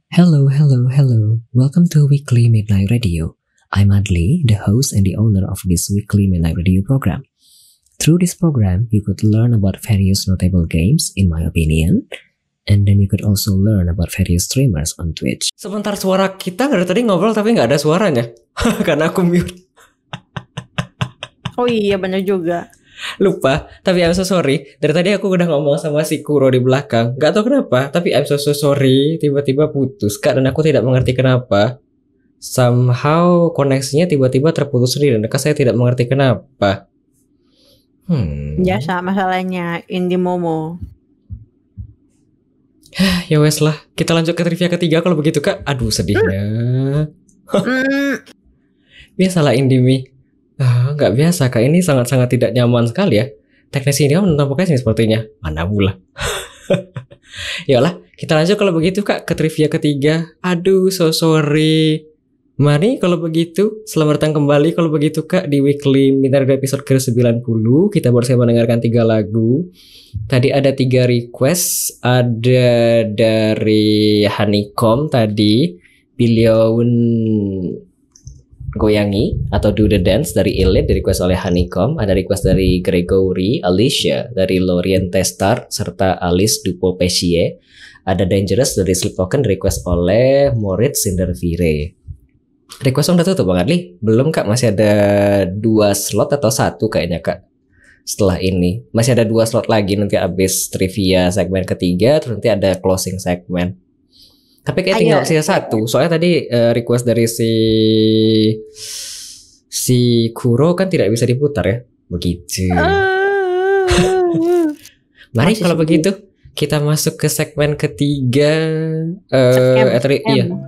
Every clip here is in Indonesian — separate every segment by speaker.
Speaker 1: Hello, hello, hello. Welcome to Weekly Midnight Radio. I'm Adli, the host and the owner of this Weekly Midnight Radio program. Through this program, you could learn about various notable games, in my opinion, and then you could also learn about various streamers on Twitch.
Speaker 2: Sebentar, suara kita dari tadi ngobrol tapi nggak ada suaranya. Karena aku mute.
Speaker 3: Oh iya, bener juga.
Speaker 2: Lupa, tapi I'm so sorry. Dari tadi aku udah ngomong sama si Kuro di belakang. Gak tahu kenapa, tapi I'm so sorry. Tiba-tiba putus, Kak, dan aku tidak mengerti kenapa. Somehow koneksinya tiba-tiba terputus sendiri, dan saya tidak mengerti kenapa.
Speaker 3: Biasa masalahnya Indie Momo.
Speaker 2: Ya wes lah, kita lanjut ke trivia ketiga kalau begitu, Kak. Aduh, sedihnya. Biasalah Indie. Nggak biasa, Kak. Ini sangat-sangat tidak nyaman sekali ya. Teknisi ini menonton podcast ini sepertinya. Mana pula. Yalah, kita lanjut kalau begitu, Kak, ke trivia ketiga. Aduh, so sorry. Mari kalau begitu, selamat datang kembali kalau begitu, Kak, di Weekly Midnight episode ke-90. Kita baru mendengarkan 3 lagu. Tadi ada 3 request. Ada dari Honeycomb tadi, Billion Goyangi atau Do The Dance dari Elite, di request oleh Honeycomb. Ada request dari Gregory, Alicia dari Lorient Testar, serta Alice Dupo Pescie. Ada Dangerous dari Sleep Token, request oleh Moritz Sindervire. Request udah tutup Bang Adli? Belum, Kak, masih ada 2 slot atau 1 kayaknya, Kak. Setelah ini masih ada 2 slot lagi, nanti abis trivia segmen ketiga, terus nanti ada closing segmen. Tapi kayak tinggal sisa 1. Soalnya tadi request dari si Kuro kan tidak bisa diputar ya. Begitu. Mari kalau begitu kita masuk ke segmen ketiga.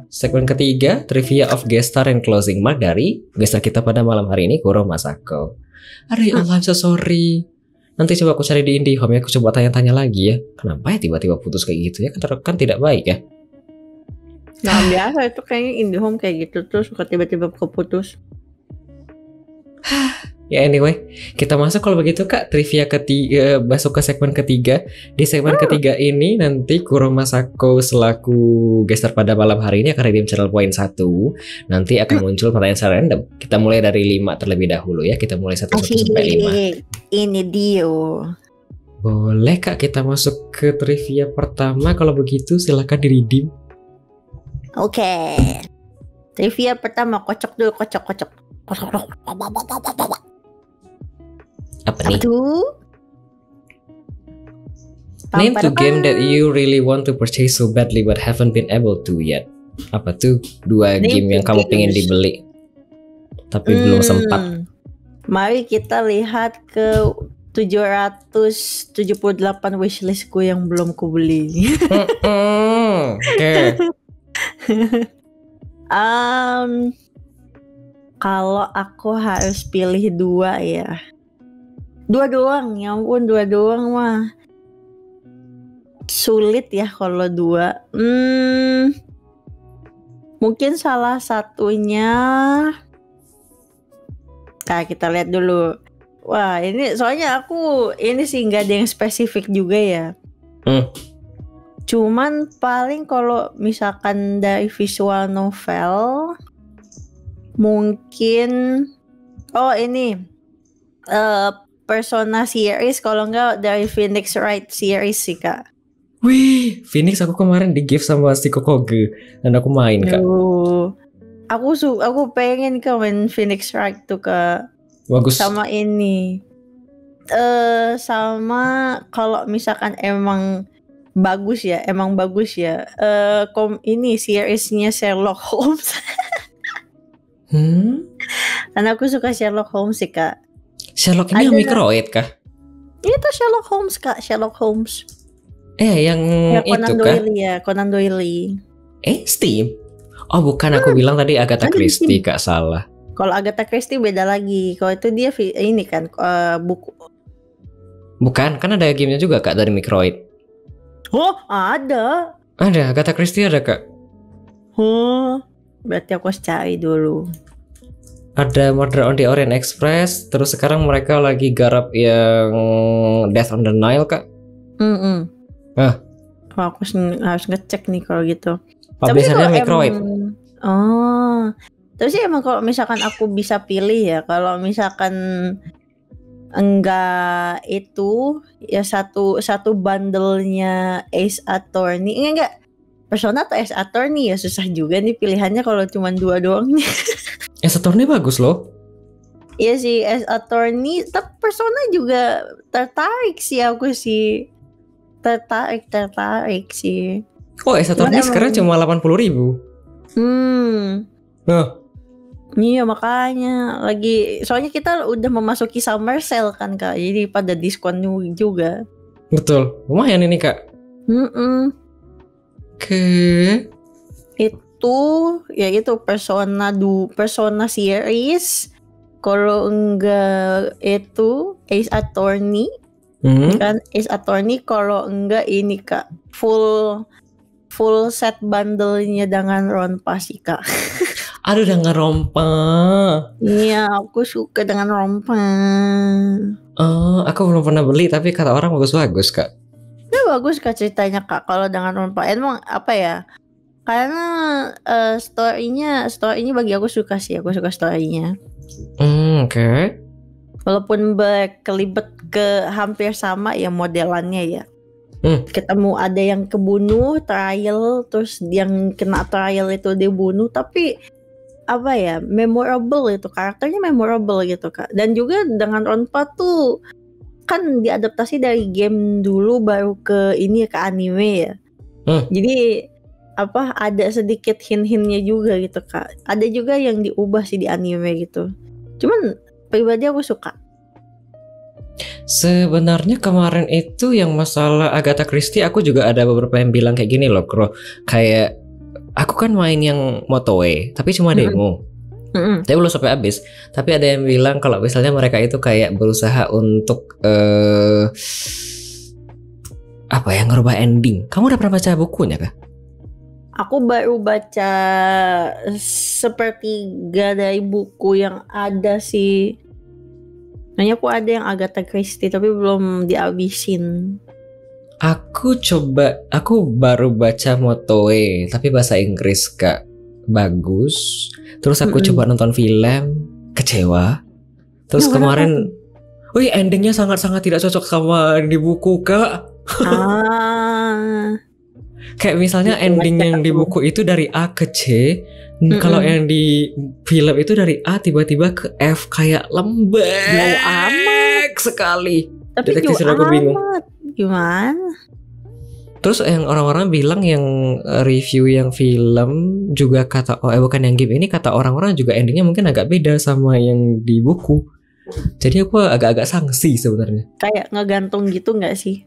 Speaker 2: Segmen ketiga, trivia of guest star and closing mark dari guest star kita pada malam hari ini, Kuro Masako. Aduh, I'm so sorry. Nanti coba aku cari di IndiHome ya. Aku coba tanya-tanya lagi ya. Kenapa ya tiba-tiba putus kayak gitu ya? Kan tidak baik ya.
Speaker 3: Nah, biasa itu kayaknya IndiHome kayak gitu terus suka tiba-tiba keputus.
Speaker 2: Ya anyway, kita masuk kalau begitu, Kak, trivia ketiga, masuk ke segmen ketiga. Di segmen ketiga ini nanti Kuro Masako selaku gestar pada malam hari ini akan redeem channel point 1. Nanti akan muncul pertanyaan secara random. Kita mulai dari 5 terlebih dahulu ya. Kita mulai 1 sampai 5.
Speaker 3: Ini dia.
Speaker 2: Boleh, Kak, kita masuk ke trivia pertama. Kalau begitu silakan di-redeem.
Speaker 3: Oke. Trivia pertama, kocok dulu, kocok.
Speaker 2: Apa nih?
Speaker 3: Tuh?
Speaker 2: Name 2 game that you really want to purchase so badly but haven't been able to yet. Apa tuh 2 game yang kamu pengen dibeli tapi belum sempat?
Speaker 3: Mari kita lihat ke 778 wishlistku yang belum kubeli.
Speaker 2: Oke.
Speaker 3: Kalau aku harus pilih 2 ya. 2 doang, ya ampun, 2 doang mah. Sulit ya kalau 2. Mungkin salah satunya. Nah, kita lihat dulu. Wah, ini soalnya aku ini sih nggak ada yang spesifik juga ya. Cuman paling kalau misalkan dari visual novel mungkin ini Persona series, kalau enggak dari Phoenix Wright series sih, Kak.
Speaker 2: Wih, Phoenix aku kemarin di gift sama si Kokoge dan aku main, Kak.
Speaker 3: Aku pengen main Phoenix Wright tuh, Kak.
Speaker 2: Bagus.
Speaker 3: Sama ini. Sama kalau misalkan emang bagus ya. Ini seriesnya Sherlock Holmes. Karena aku suka Sherlock Holmes sih, Kak.
Speaker 2: Sherlock ini yang Microid kah?
Speaker 3: Itu Sherlock Holmes, Kak. Sherlock Holmes.
Speaker 2: Yang
Speaker 3: ya,
Speaker 2: itu kah?
Speaker 3: Conan Doyle.
Speaker 2: Steam? Oh bukan, aku bilang tadi Agatha Christie, Kak, salah.
Speaker 3: Kalau Agatha Christie beda lagi. Kalau itu dia ini kan buku.
Speaker 2: Bukan, kan ada gamenya juga, Kak, dari Microid.
Speaker 3: Oh, ada.
Speaker 2: Ada, Agatha Christie ada, Kak.
Speaker 3: Oh, berarti aku harus cari dulu.
Speaker 2: Ada Murder on the Orient Express. Terus sekarang mereka lagi garap yang Death on the Nile, Kak.
Speaker 3: Aku harus ngecek nih kalau gitu. Tapi sih
Speaker 2: Publishernya
Speaker 3: kalau
Speaker 2: Microwave.
Speaker 3: Tapi sih emang kalau misalkan aku bisa pilih ya, kalau misalkan enggak itu ya satu bundle-nya Ace Attorney. Enggak. Persona atau Ace Attorney ya susah juga nih pilihannya kalau cuma 2 doang nih.
Speaker 2: Saturn bagus loh.
Speaker 3: Iya sih Ace Attorney, tapi Persona juga tertarik sih aku sih. Tertarik sih.
Speaker 2: Oh, Saturn
Speaker 3: Cuman
Speaker 2: sekarang cuma 80.000. Nah,
Speaker 3: Iya makanya soalnya kita udah memasuki summer sale kan Kak, jadi pada diskon juga.
Speaker 2: betul. Lumayan ini Kak. Oke.
Speaker 3: Itu Persona series. Kalau enggak itu Ace Attorney. Kan Ace Attorney, kalau enggak ini Kak, full set bundle-nya dengan Ronpa sih Kak.
Speaker 2: Aduh, dengan Ronpa.
Speaker 3: Iya, aku suka dengan Ronpa.
Speaker 2: Aku belum pernah beli tapi kata orang bagus-bagus Kak.
Speaker 3: Ya bagus Kak ceritanya Kak kalau dengan Ronpa. Emang apa ya? Karena story-nya bagi aku suka sih. Aku suka story-nya.
Speaker 2: Oke.
Speaker 3: Walaupun berkelibet ke hampir sama ya modelannya ya. Ketemu ada yang kebunuh trial, terus yang kena trial itu dibunuh, tapi apa ya, memorable itu, karakternya memorable gitu Kak. Dan juga dengan Ronpa tuh kan diadaptasi dari game dulu baru ke ini ke anime ya. Jadi apa, ada sedikit hint-hintnya juga gitu Kak. Ada juga yang diubah sih di anime gitu. Cuman pribadi aku suka.
Speaker 2: Sebenarnya kemarin itu yang masalah Agatha Christie, aku juga ada beberapa yang bilang kayak gini loh, Bro. Kayak aku kan main yang Motoe, tapi cuma demo. Tapi belum sampai habis. Tapi ada yang bilang kalau misalnya mereka itu kayak berusaha untuk ngerubah ending. Kamu udah pernah baca bukunya kah?
Speaker 3: Aku baru baca sepertiga dari buku yang ada sih. Nanya aku ada yang Agatha Christie tapi belum dihabisin.
Speaker 2: Aku baru baca Motoe tapi bahasa Inggris Kak. Bagus. Terus aku coba nonton film, kecewa. Terus kemarin endingnya sangat-sangat tidak cocok sama di buku Kak. Kayak misalnya ending yang di buku itu dari A ke C. Kalau yang di film itu dari A tiba-tiba ke F, kayak lembek amat sekali.
Speaker 3: Tapi juga
Speaker 2: aku bingung.
Speaker 3: Gimana?
Speaker 2: Terus yang orang-orang bilang yang review yang film juga kata bukan yang game ini, kata orang-orang juga endingnya mungkin agak beda sama yang di buku. Jadi aku agak-agak sangsi sebenarnya.
Speaker 3: Kayak ngegantung gitu nggak sih?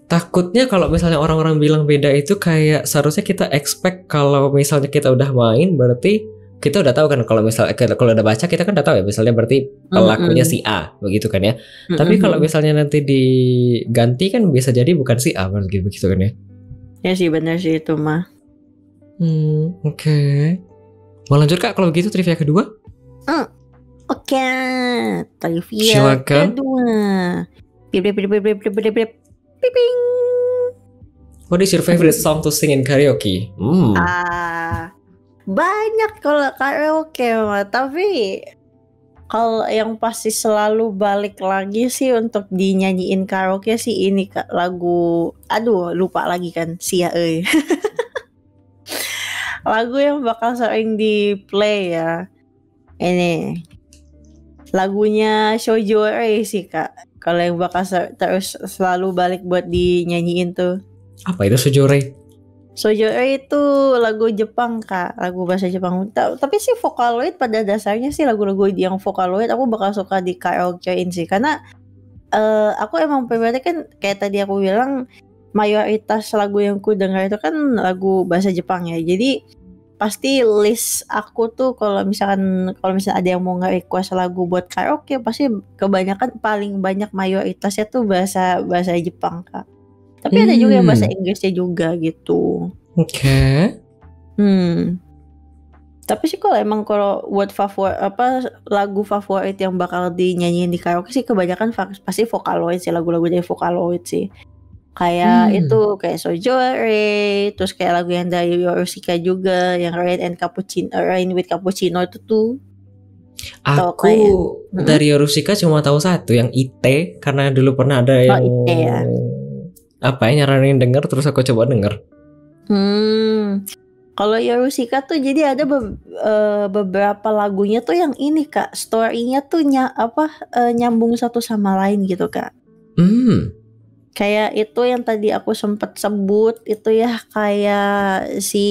Speaker 2: Takutnya kalau misalnya orang-orang bilang beda itu kayak seharusnya kita expect kalau misalnya kita udah main berarti kita udah tahu kan, kalau misalnya kalau udah baca kita kan udah tahu ya misalnya berarti pelakunya si A begitu kan ya. Tapi kalau misalnya nanti diganti kan bisa jadi bukan si A begitu kan ya.
Speaker 3: Ya sih benar sih itu mah.
Speaker 2: Oke. Mau lanjut Kak kalau begitu trivia kedua?
Speaker 3: Oke. Trivia
Speaker 2: Silakan.
Speaker 3: kedua. Piping.
Speaker 2: What is your favorite song to sing in karaoke?
Speaker 3: Banyak kalau karaoke mah, tapi kalau yang pasti selalu balik lagi sih untuk dinyanyiin karaoke sih ini Kak, lagu lupa lagi kan Sia euy. Lagu yang bakal sering di play ya. Ini lagunya Shoujo Rei sih Kak. Kalau yang bakal terus selalu balik buat dinyanyiin tuh.
Speaker 2: Apa itu Shoujo-rei?
Speaker 3: Shoujo-rei itu lagu Jepang Kak, lagu bahasa Jepang. Tapi sih Vocaloid pada dasarnya sih lagu-lagu yang Vocaloid aku bakal suka di karaokein sih. Karena aku emang pribadi kan kayak tadi aku bilang mayoritas lagu yang ku dengar itu kan lagu bahasa Jepang ya. Jadi pasti list aku tuh kalau misalnya ada yang mau nge-request lagu buat karaoke pasti kebanyakan paling banyak mayoritasnya tuh bahasa Jepang Kak. Tapi ada juga yang bahasa Inggrisnya juga gitu.
Speaker 2: Oke.
Speaker 3: Tapi sih kalau buat lagu favorit yang bakal dinyanyiin di karaoke sih kebanyakan pasti Vocaloid sih, lagu-lagu dari Vocaloid sih. Kayak itu kayak Sojore, terus kayak lagu yang dari Yorushika juga yang Rain with Cappuccino itu tuh. Atau
Speaker 2: Aku dari Yorushika cuma tahu satu yang IT karena dulu pernah ada yang
Speaker 3: IT ya.
Speaker 2: apa ya nyaranin denger terus aku coba denger.
Speaker 3: Kalau Yorushika tuh jadi ada beberapa lagunya tuh yang ini Kak, story-nya tuh nyambung satu sama lain gitu Kak. Kayak itu yang tadi aku sempat sebut itu ya, kayak si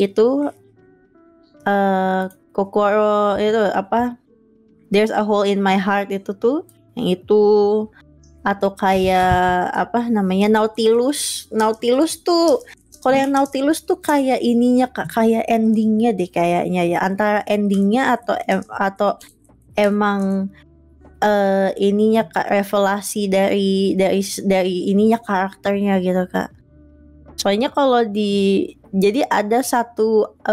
Speaker 3: itu Kokoro itu apa, There's a Hole in My Heart itu tuh, yang itu. Atau kayak apa namanya, Nautilus tuh. Kalau yang Nautilus tuh kayak ininya Kak, kayak endingnya deh kayaknya ya, antara endingnya atau emang ininya Kak, revelasi dari ininya karakternya gitu Kak. Soalnya kalau jadi ada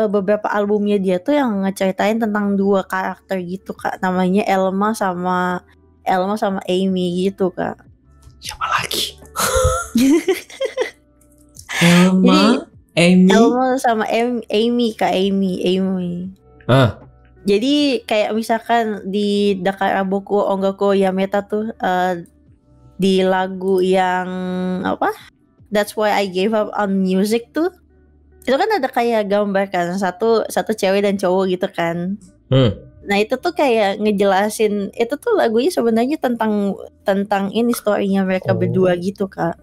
Speaker 3: beberapa albumnya dia tuh yang ngeceritain tentang dua karakter gitu Kak, namanya Elma sama Amy gitu Kak.
Speaker 2: Siapa lagi? Elma
Speaker 3: sama Amy Kak, Amy. Jadi kayak misalkan di Dakaraboku Ongako Yameta tuh di lagu yang apa, That's Why I Gave Up on Music tuh, itu kan ada kayak gambar kan satu cewek dan cowok gitu kan. Nah itu tuh kayak ngejelasin, itu tuh lagunya sebenarnya tentang ini story-nya mereka berdua gitu Kak.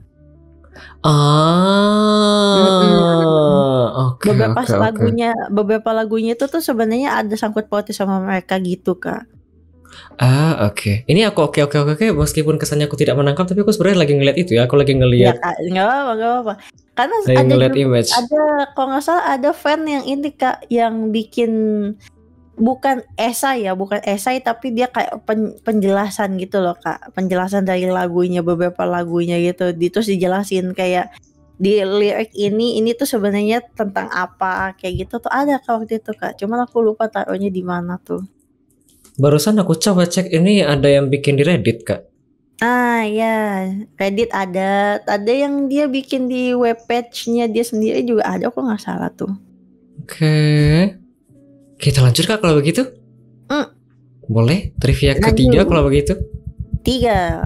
Speaker 3: Beberapa lagunya itu tuh sebenarnya ada sangkut pautnya sama mereka gitu Kak.
Speaker 2: Oke. Ini aku oke. Meskipun kesannya aku tidak menangkap, tapi aku sebenarnya lagi ngeliat itu ya. Aku lagi ngeliat.
Speaker 3: Ya, nggak apa. Karena
Speaker 2: image.
Speaker 3: Kalau nggak salah ada fan yang ini Kak, yang bikin bukan esai tapi dia kayak penjelasan gitu loh Kak, penjelasan dari lagunya, beberapa lagunya gitu, terus dijelasin kayak di lirik ini tuh sebenarnya tentang apa kayak gitu tuh ada Kak waktu itu Kak, cuman aku lupa taruhnya di mana tuh.
Speaker 2: Barusan aku coba cek, ini ada yang bikin di Reddit Kak.
Speaker 3: Ya, Reddit ada yang dia bikin di webpage-nya dia sendiri juga ada kok, nggak salah tuh.
Speaker 2: Oke. Kita lanjut Kak kalau begitu. Boleh trivia ketiga kalau begitu.
Speaker 3: 3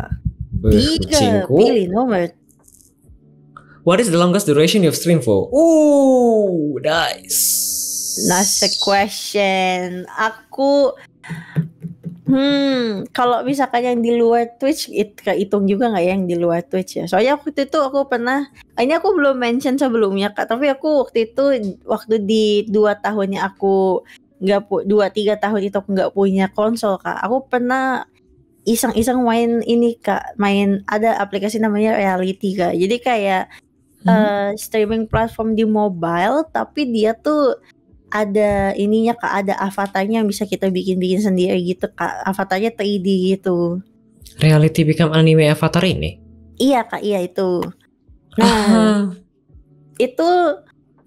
Speaker 3: pilih nomor.
Speaker 2: What is the longest duration you've streamed for? Nice.
Speaker 3: Nice question. Aku kalau misalkan yang di luar Twitch, kehitung juga nggak ya yang di luar Twitch ya? Soalnya waktu itu aku pernah, ini aku belum mention sebelumnya Kak, tapi aku waktu di 2 tahunnya aku 2-3 tahun itu aku nggak punya konsol Kak, aku pernah iseng-iseng main ini Kak, ada aplikasi namanya Reality Kak. Jadi kayak streaming platform di mobile, tapi dia tuh ada ininya Kak, ada avatarnya yang bisa kita bikin sendiri gitu Kak, avatarnya 3D gitu.
Speaker 2: Reality Become Anime Avatar ini? Iya
Speaker 3: Kak, iya itu. Nah itu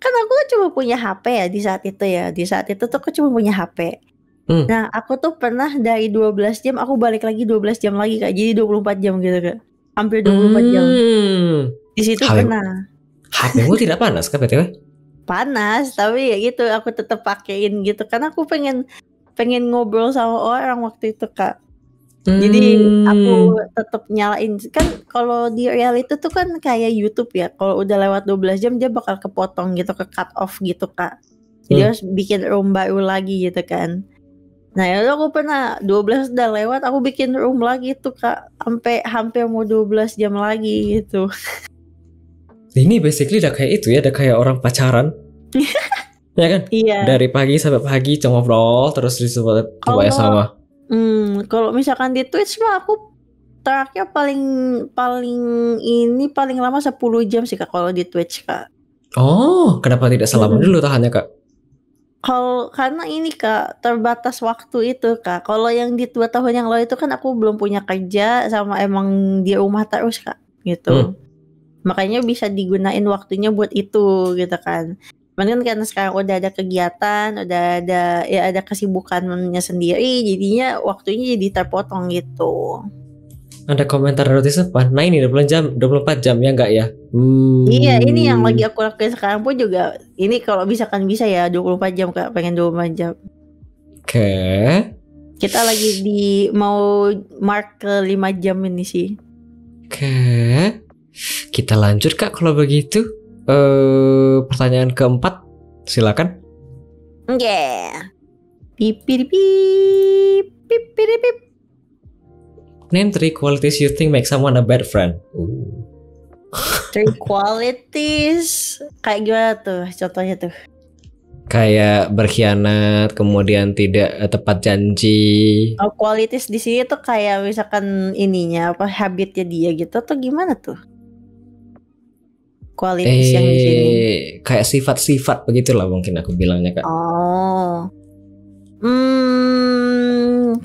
Speaker 3: kan aku cuma punya HP ya di saat itu tuh aku cuma punya HP. Nah aku tuh pernah dari 12 jam aku balik lagi 12 jam lagi Kak, jadi 24 jam gitu Kak, hampir 24 jam di situ pernah.
Speaker 2: HP-mu tidak panas Kak BTW?
Speaker 3: Panas, tapi ya gitu aku tetap pakein gitu karena aku pengen ngobrol sama orang waktu itu Kak. Jadi aku tetap nyalain kan, kalau di Reality tuh kan kayak YouTube ya, kalau udah lewat 12 jam dia bakal kepotong gitu, ke cut off gitu Kak. Jadi harus bikin room baru lagi gitu kan. Nah ya aku pernah 12 udah lewat, aku bikin room lagi tuh Kak, sampai hampir mau 12 jam lagi gitu.
Speaker 2: Ini basically udah kayak itu ya, udah kayak orang pacaran. Ya kan?
Speaker 3: Iya.
Speaker 2: Dari pagi sampai pagi cuma ngobrol terus disebut ya sama.
Speaker 3: Kalau misalkan di Twitch mah aku terakhir paling lama 10 jam sih Kak kalau di Twitch Kak.
Speaker 2: Kenapa tidak selama dulu tahannya Kak?
Speaker 3: Karena ini Kak, terbatas waktu itu Kak. Kalau yang di 2 tahun yang lalu itu kan aku belum punya kerja sama emang di rumah terus Kak gitu. Makanya bisa digunain waktunya buat itu gitu kan. Cuman kan karena sekarang udah ada kegiatan, udah ada kesibukannya sendiri, jadinya waktunya jadi terpotong gitu.
Speaker 2: Ada komentar notis apa? Nah ini 24 jam ya enggak ya?
Speaker 3: Iya, ini yang lagi aku lakuin sekarang pun juga. Ini kalau misalkan bisa ya 24 jam Kak, pengen 24 jam.
Speaker 2: Oke.
Speaker 3: Kita lagi mau mark ke 5 jam ini sih.
Speaker 2: Oke. Kita lanjut Kak kalau begitu. Pertanyaan keempat, silakan.
Speaker 3: Yeah. Pip pip pip pip pip pip.
Speaker 2: Name 3 qualities you think make someone a bad friend.
Speaker 3: 3 qualities. Kayak gimana tuh contohnya tuh?
Speaker 2: Kayak berkhianat, kemudian tidak tepat janji.
Speaker 3: Oh, qualities di sini tuh kayak misalkan ininya apa habitnya dia gitu atau gimana tuh? Qualities yang di sini.
Speaker 2: Kayak sifat-sifat begitulah mungkin aku bilangnya Kak.
Speaker 3: Oh.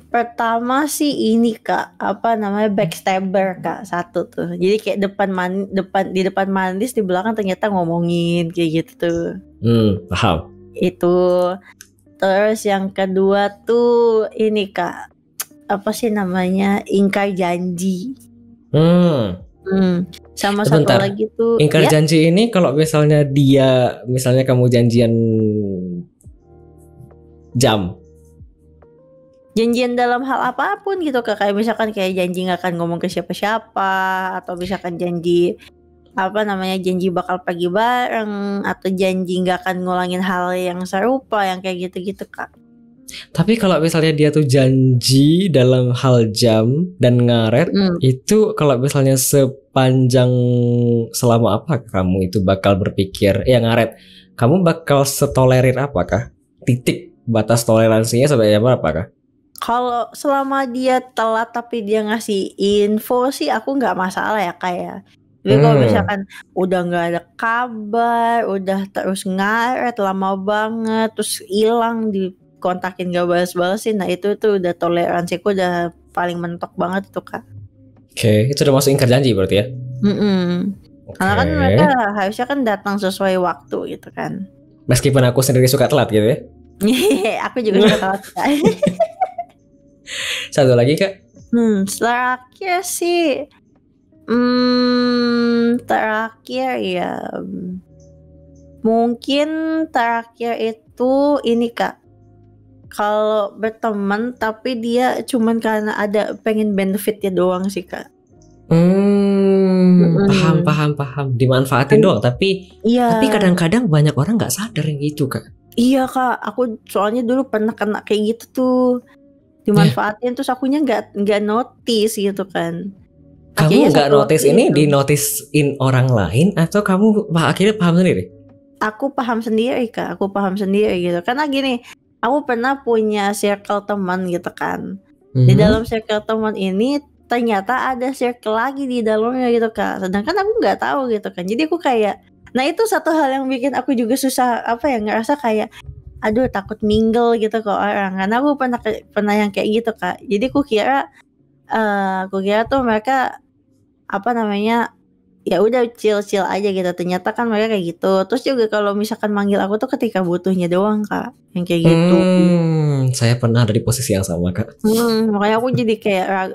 Speaker 3: Pertama sih ini Kak, apa namanya, backstabber Kak, satu tuh. Jadi kayak di depan manis, di belakang ternyata ngomongin kayak gitu tuh.
Speaker 2: Paham.
Speaker 3: Itu. Terus yang kedua tuh ini Kak, apa sih namanya, ingkar janji. Sama
Speaker 2: Sebentar.
Speaker 3: satu lagi tuh
Speaker 2: Ingkar janji ini kalau misalnya kamu janjian
Speaker 3: janjian dalam hal apapun gitu Kak, kayak misalkan kayak janji nggak akan ngomong ke siapa-siapa, atau misalkan janji apa namanya, janji bakal pergi bareng, atau janji nggak akan ngulangin hal yang serupa, yang kayak gitu-gitu Kak.
Speaker 2: Tapi kalau misalnya dia tuh janji dalam hal jam dan ngaret, itu kalau misalnya sepanjang selama apa kamu itu bakal berpikir ngaret, kamu bakal setolerir apakah? Titik batas toleransinya sampai apakah?
Speaker 3: Kalau selama dia telat tapi dia ngasih info sih aku nggak masalah ya kayak. Tapi kalau misalkan udah nggak ada kabar, udah terus ngaret lama banget, terus hilang, dikontakin gak balas-balasin, nah itu tuh udah toleransiku udah paling mentok banget tuh Kak.
Speaker 2: Oke, itu udah masuk ingkar janji berarti ya?
Speaker 3: Karena kan mereka harusnya kan datang sesuai waktu gitu kan.
Speaker 2: Meskipun aku sendiri suka telat gitu ya?
Speaker 3: Aku juga suka telat Kak.
Speaker 2: Satu lagi Kak?
Speaker 3: Terakhir sih terakhir ya mungkin terakhir itu ini Kak, kalau berteman tapi dia cuman karena ada pengen benefitnya doang sih Kak.
Speaker 2: Paham dimanfaatin doang tapi kadang-kadang banyak orang nggak sadar yang gitu Kak.
Speaker 3: Iya Kak, aku soalnya dulu pernah kena kayak gitu tuh, dimanfaatin terus akunya nggak notice gitu kan.
Speaker 2: Kamu nggak notice ini di noticein orang lain atau kamu akhirnya paham sendiri?
Speaker 3: Aku paham sendiri Kak, aku paham sendiri gitu. Karena gini, aku pernah punya circle teman gitu kan. Di dalam circle teman ini ternyata ada circle lagi di dalamnya gitu Kak. Sedangkan aku nggak tahu gitu kan. Jadi aku kayak, nah itu satu hal yang bikin aku juga susah ngerasa kayak, aduh takut mingle gitu ke orang. Karena aku pernah yang kayak gitu Kak. Jadi aku kira tuh mereka ya udah chill aja gitu. Ternyata kan mereka kayak gitu. Terus juga kalau misalkan manggil aku tuh ketika butuhnya doang Kak, yang kayak gitu.
Speaker 2: Saya pernah ada di posisi yang sama Kak.
Speaker 3: Makanya aku jadi kayak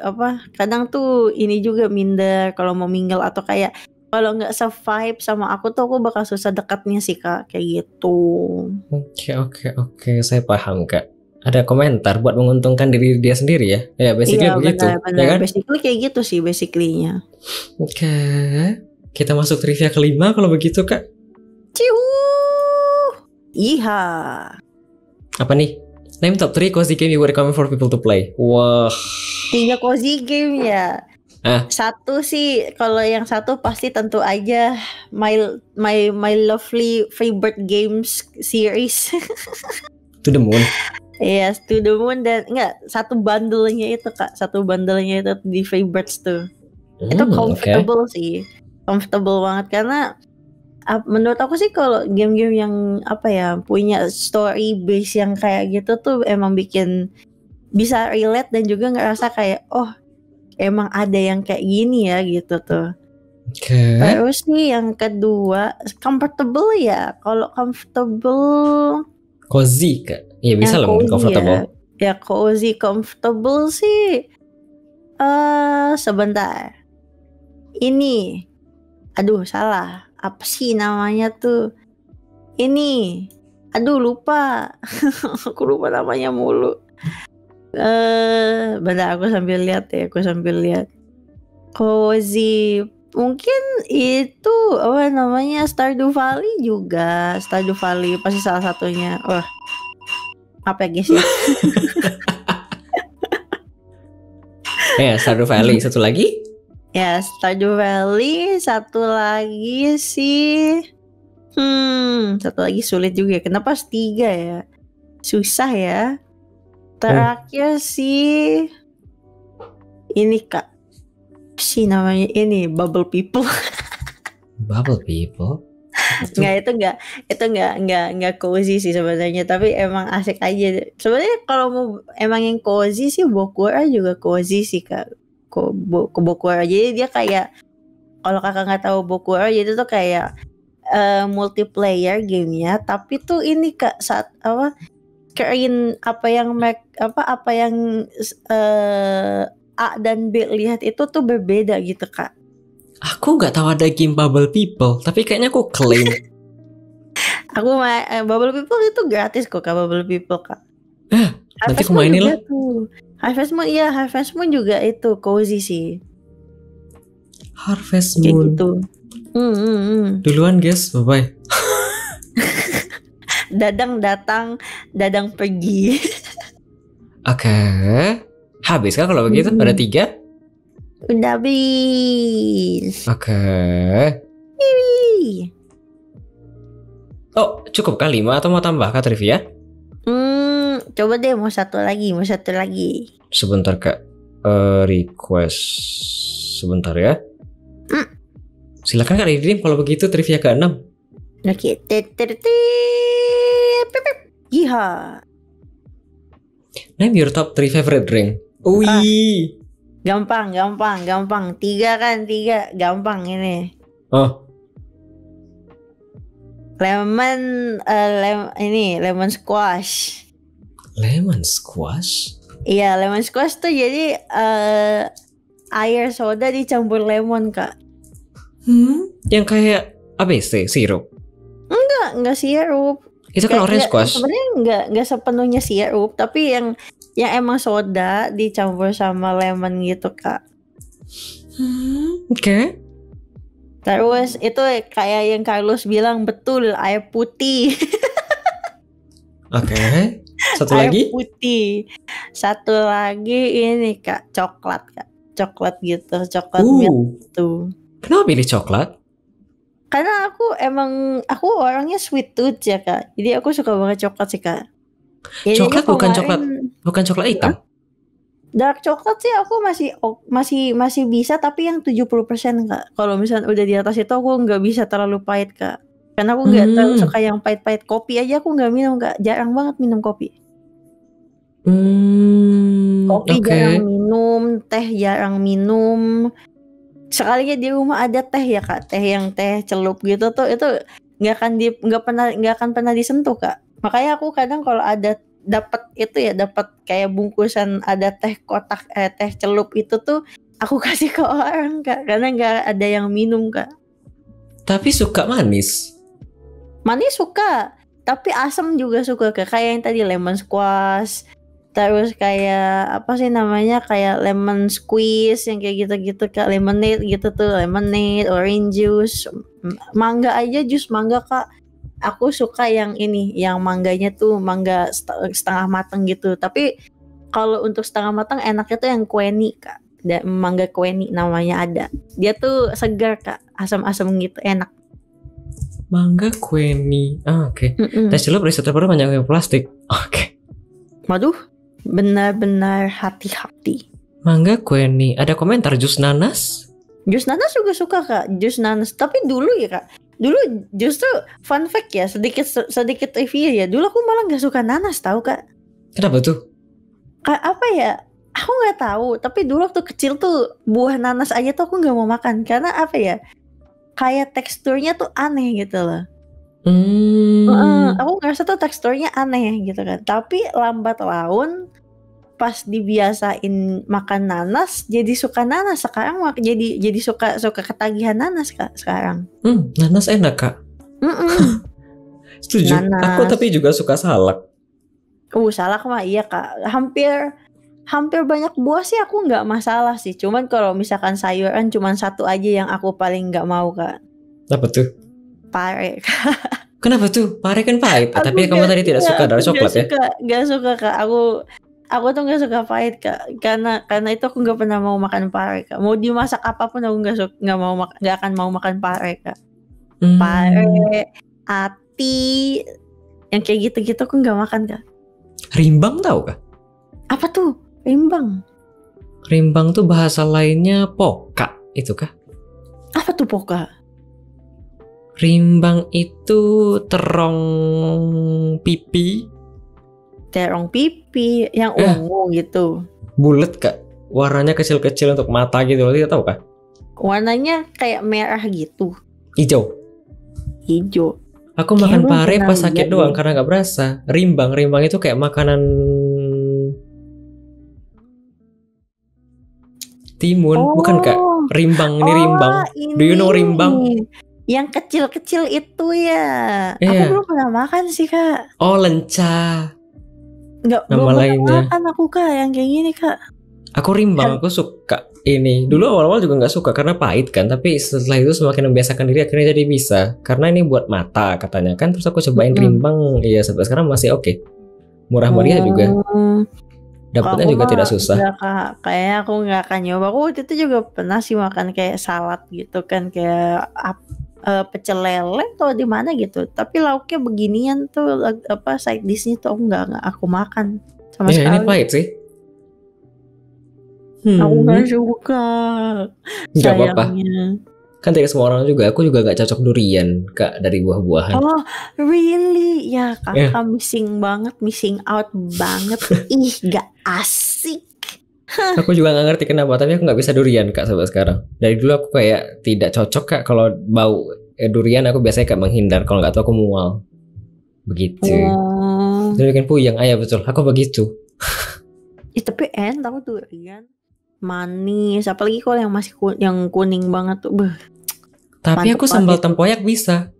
Speaker 3: kadang tuh ini juga minder kalau mau mingle, atau kayak kalau nggak se-vibe sama aku tuh aku bakal susah dekatnya sih Kak, kayak gitu.
Speaker 2: Oke, saya paham Kak. Ada komentar buat menguntungkan diri dia sendiri ya? Ya basically begitu.
Speaker 3: Benar. Ya kan? Basically kayak gitu sih basically-nya.
Speaker 2: Oke, kita masuk trivia kelima kalau begitu Kak.
Speaker 3: Iha.
Speaker 2: Apa nih? Name top 3 cozy game you would recommend for people to play. Wah.
Speaker 3: 3 cozy game ya. Satu sih, kalau yang satu pasti tentu aja my lovely favorite games series.
Speaker 2: To the Moon.
Speaker 3: Yes, To the Moon, dan satu bundle-nya itu Kak, itu di favorites tuh. Itu comfortable sih, comfortable banget karena menurut aku sih kalau game-game yang punya story base yang kayak gitu tuh emang bikin bisa relate dan juga ngerasa kayak emang ada yang kayak gini ya gitu tuh. Terus nih yang kedua comfortable ya, kalau comfortable
Speaker 2: cozy Kak. Iya bisa lah mungkin comfortable.
Speaker 3: Ya cozy comfortable sih. Sebentar. Ini. Aduh, salah. Apa sih namanya tuh? Ini. Aduh, lupa. Aku lupa namanya mulu. Bentar, aku sambil lihat. Cozy. Mungkin itu apa namanya, Stardew Valley juga. Stardew Valley pasti salah satunya. Wah, apa ya guys ya?
Speaker 2: Ya, Stardew Valley. Satu lagi?
Speaker 3: Ya, Stardew Valley. Satu lagi sih. Satu lagi sulit juga. Kenapa harus 3 ya? Susah ya. Terakhir sih ini Kak. Si namanya ini Bubble People.
Speaker 2: Bubble People?
Speaker 3: Itu enggak cozy sih sebenarnya, tapi emang asik aja. Sebenarnya kalau mau emang yang cozy sih, Bokura juga cozy sih Kak. Bokura. Jadi dia kayak, kalau Kakak nggak tahu Bokura, jadi tuh kayak multiplayer gamenya, tapi tuh ini Kak, saat apa apa yang A dan B lihat itu tuh berbeda gitu Kak.
Speaker 2: Aku nggak tahu ada game Bubble People, tapi kayaknya aku klaim.
Speaker 3: Aku Bubble People itu gratis kok Kak, Bubble People Kak.
Speaker 2: Nanti aku mainin lah.
Speaker 3: Harvest Moon juga itu cozy sih.
Speaker 2: Harvest
Speaker 3: Kayak
Speaker 2: Moon.
Speaker 3: gitu.
Speaker 2: Duluan guys, bye-bye.
Speaker 3: Dadang datang, Dadang pergi.
Speaker 2: Oke. Habis kan kalau begitu? Ada 3?
Speaker 3: Udah habis.
Speaker 2: Oke.
Speaker 3: Wih.
Speaker 2: Oh, cukup kan 5 atau mau tambah Kak trivia?
Speaker 3: Coba deh mau satu lagi.
Speaker 2: Sebentar Kak. Request. Sebentar ya. Silakan Kak Riddim kalau begitu trivia ke-6.
Speaker 3: Oke. Yiha.
Speaker 2: Name your top 3 favorite drink. Wih.
Speaker 3: Gampang. 3 kan, 3 gampang ini.
Speaker 2: Oh.
Speaker 3: Lemon squash.
Speaker 2: Lemon squash?
Speaker 3: Iya, lemon squash tuh jadi air soda dicampur lemon Kak.
Speaker 2: Yang kayak ABC sirup?
Speaker 3: Enggak sirup.
Speaker 2: Itu kan orange squash.
Speaker 3: Sebenarnya enggak sepenuhnya sirup, tapi yang emang soda dicampur sama lemon gitu Kak.
Speaker 2: Oke.
Speaker 3: Terus itu kayak yang Carlos bilang, betul, air putih.
Speaker 2: Oke. Satu
Speaker 3: Air
Speaker 2: lagi?
Speaker 3: putih. Satu lagi ini Kak, coklat Kak. Coklat gitu, coklat milk gitu.
Speaker 2: Kenapa pilih coklat?
Speaker 3: Karena aku orangnya sweet tooth ya Kak. Jadi aku suka banget coklat sih Kak.
Speaker 2: Coklat bukan coklat hitam.
Speaker 3: Dark coklat sih aku masih bisa, tapi yang 70% Kak. Kalau misalnya udah di atas itu aku nggak bisa terlalu pahit Kak. Karena aku nggak terlalu suka yang pahit-pahit. Kopi aja aku nggak minum Kak. Jarang banget minum kopi. Kopi jarang minum, teh jarang minum. Sekalinya di rumah ada teh ya Kak, teh celup gitu tuh, itu nggak akan pernah disentuh Kak. Makanya aku kadang kalau ada dapat kayak bungkusan ada teh kotak teh celup itu tuh aku kasih ke orang Kak, karena nggak ada yang minum Kak.
Speaker 2: Tapi suka manis.
Speaker 3: Manis suka, tapi asam juga suka Kak. Kayak yang tadi lemon squash. Terus kayak apa sih namanya, kayak lemon squeeze yang kayak gitu-gitu Kak, lemonade gitu tuh, lemonade, orange juice, mangga aja, jus mangga Kak. Aku suka yang ini, yang mangganya tuh mangga setengah matang gitu. Tapi kalau untuk setengah matang enaknya tuh yang kueni Kak. Mangga kueni namanya ada. Dia tuh segar Kak, asam-asam gitu, enak.
Speaker 2: Mangga kueni. Oke. Teh celup riset terbaru banyak plastik. Oke.
Speaker 3: Waduh. Benar-benar hati-hati.
Speaker 2: Mangga kueni. Ada komentar jus nanas?
Speaker 3: Jus nanas juga suka Kak. Jus nanas. Tapi dulu ya Kak. Dulu justru fun fact ya. Sedikit review ya. Dulu aku malah gak suka nanas tahu Kak.
Speaker 2: Kenapa tuh?
Speaker 3: Kayak apa ya? Aku gak tahu. Tapi dulu waktu kecil tuh buah nanas aja tuh aku gak mau makan. Karena apa ya? Kayak teksturnya tuh aneh gitu loh. Aku ngerasa tuh teksturnya aneh gitu kan. Tapi lambat laun pas dibiasain makan nanas jadi suka nanas. Sekarang jadi suka ketagihan nanas Kak sekarang.
Speaker 2: Nanas enak Kak. Setuju.
Speaker 3: Nanas.
Speaker 2: Aku tapi juga suka salak.
Speaker 3: Salak mah iya Kak. Hampir banyak buah sih aku nggak masalah sih. Cuman kalau misalkan sayuran cuman satu aja yang aku paling nggak mau Kak.
Speaker 2: Apa tuh?
Speaker 3: Pare.
Speaker 2: Kenapa tuh? Pare kan pahit. Tapi kamu tadi tidak suka darah coklat ya?
Speaker 3: Gak suka Kak. Aku tuh gak suka pahit Kak. Karena itu aku gak pernah mau makan pare Kak. Mau dimasak apapun aku gak akan mau makan pare Kak. Pare, ati, yang kayak gitu-gitu aku gak makan Kak.
Speaker 2: Rimbang tahu Kak?
Speaker 3: Apa tuh? Rimbang.
Speaker 2: Rimbang tuh bahasa lainnya poka itu Kak?
Speaker 3: Apa tuh poka?
Speaker 2: Rimbang itu terong pipi.
Speaker 3: Terong pipi yang ungu gitu.
Speaker 2: Bulat Kak. Warnanya kecil-kecil untuk mata gitu. Tidak tahu Kak?
Speaker 3: Warnanya kayak merah gitu.
Speaker 2: Hijau. Aku makan pare pas sakit doang karena gak berasa. Rimbang itu kayak makanan timun. Bukan Kak? Rimbang, ini rimbang. Do you know rimbang?
Speaker 3: Yang kecil-kecil itu ya.
Speaker 2: Iya.
Speaker 3: Aku belum pernah makan sih Kak.
Speaker 2: Lenca.
Speaker 3: Nggak,
Speaker 2: nama
Speaker 3: belum
Speaker 2: lainnya.
Speaker 3: Makan aku Kak yang kayak gini Kak.
Speaker 2: Aku rimbang, aku suka ini. Dulu awal-awal juga nggak suka karena pahit kan. Tapi setelah itu semakin membiasakan diri akhirnya jadi bisa. Karena ini buat mata katanya kan. Terus aku cobain rimbang. Iya sampai sekarang masih oke. Murah meriah juga. Dapatnya juga tidak susah.
Speaker 3: Enggak Kak. Kayaknya aku nggak akan nyoba. Aku waktu itu juga pernah sih makan kayak salad gitu kan. Kayak pecel lele atau di mana gitu. Tapi lauknya beginian tuh side dishnya tuh nggak aku makan sama sekali.
Speaker 2: Ini pahit sih.
Speaker 3: Aku nggak suka.
Speaker 2: Nggak apa-apa. Kan tidak semua orang juga. Aku juga nggak cocok durian Kak dari buah-buahan.
Speaker 3: Oh really? Ya Kakak missing out banget. Ih gak asik.
Speaker 2: Aku juga nggak ngerti kenapa, tapi aku nggak bisa durian Kak sampai sekarang. Dari dulu aku kayak tidak cocok Kak kalau bau durian. Aku biasanya kayak menghindar, kalau nggak tahu aku mual. Begitu. Jadi bikin puyeng. Ya betul, aku begitu.
Speaker 3: Tapi enak durian, manis. Apalagi kalau yang masih yang kuning banget tuh.
Speaker 2: Tapi aku sambal tempoyak bisa.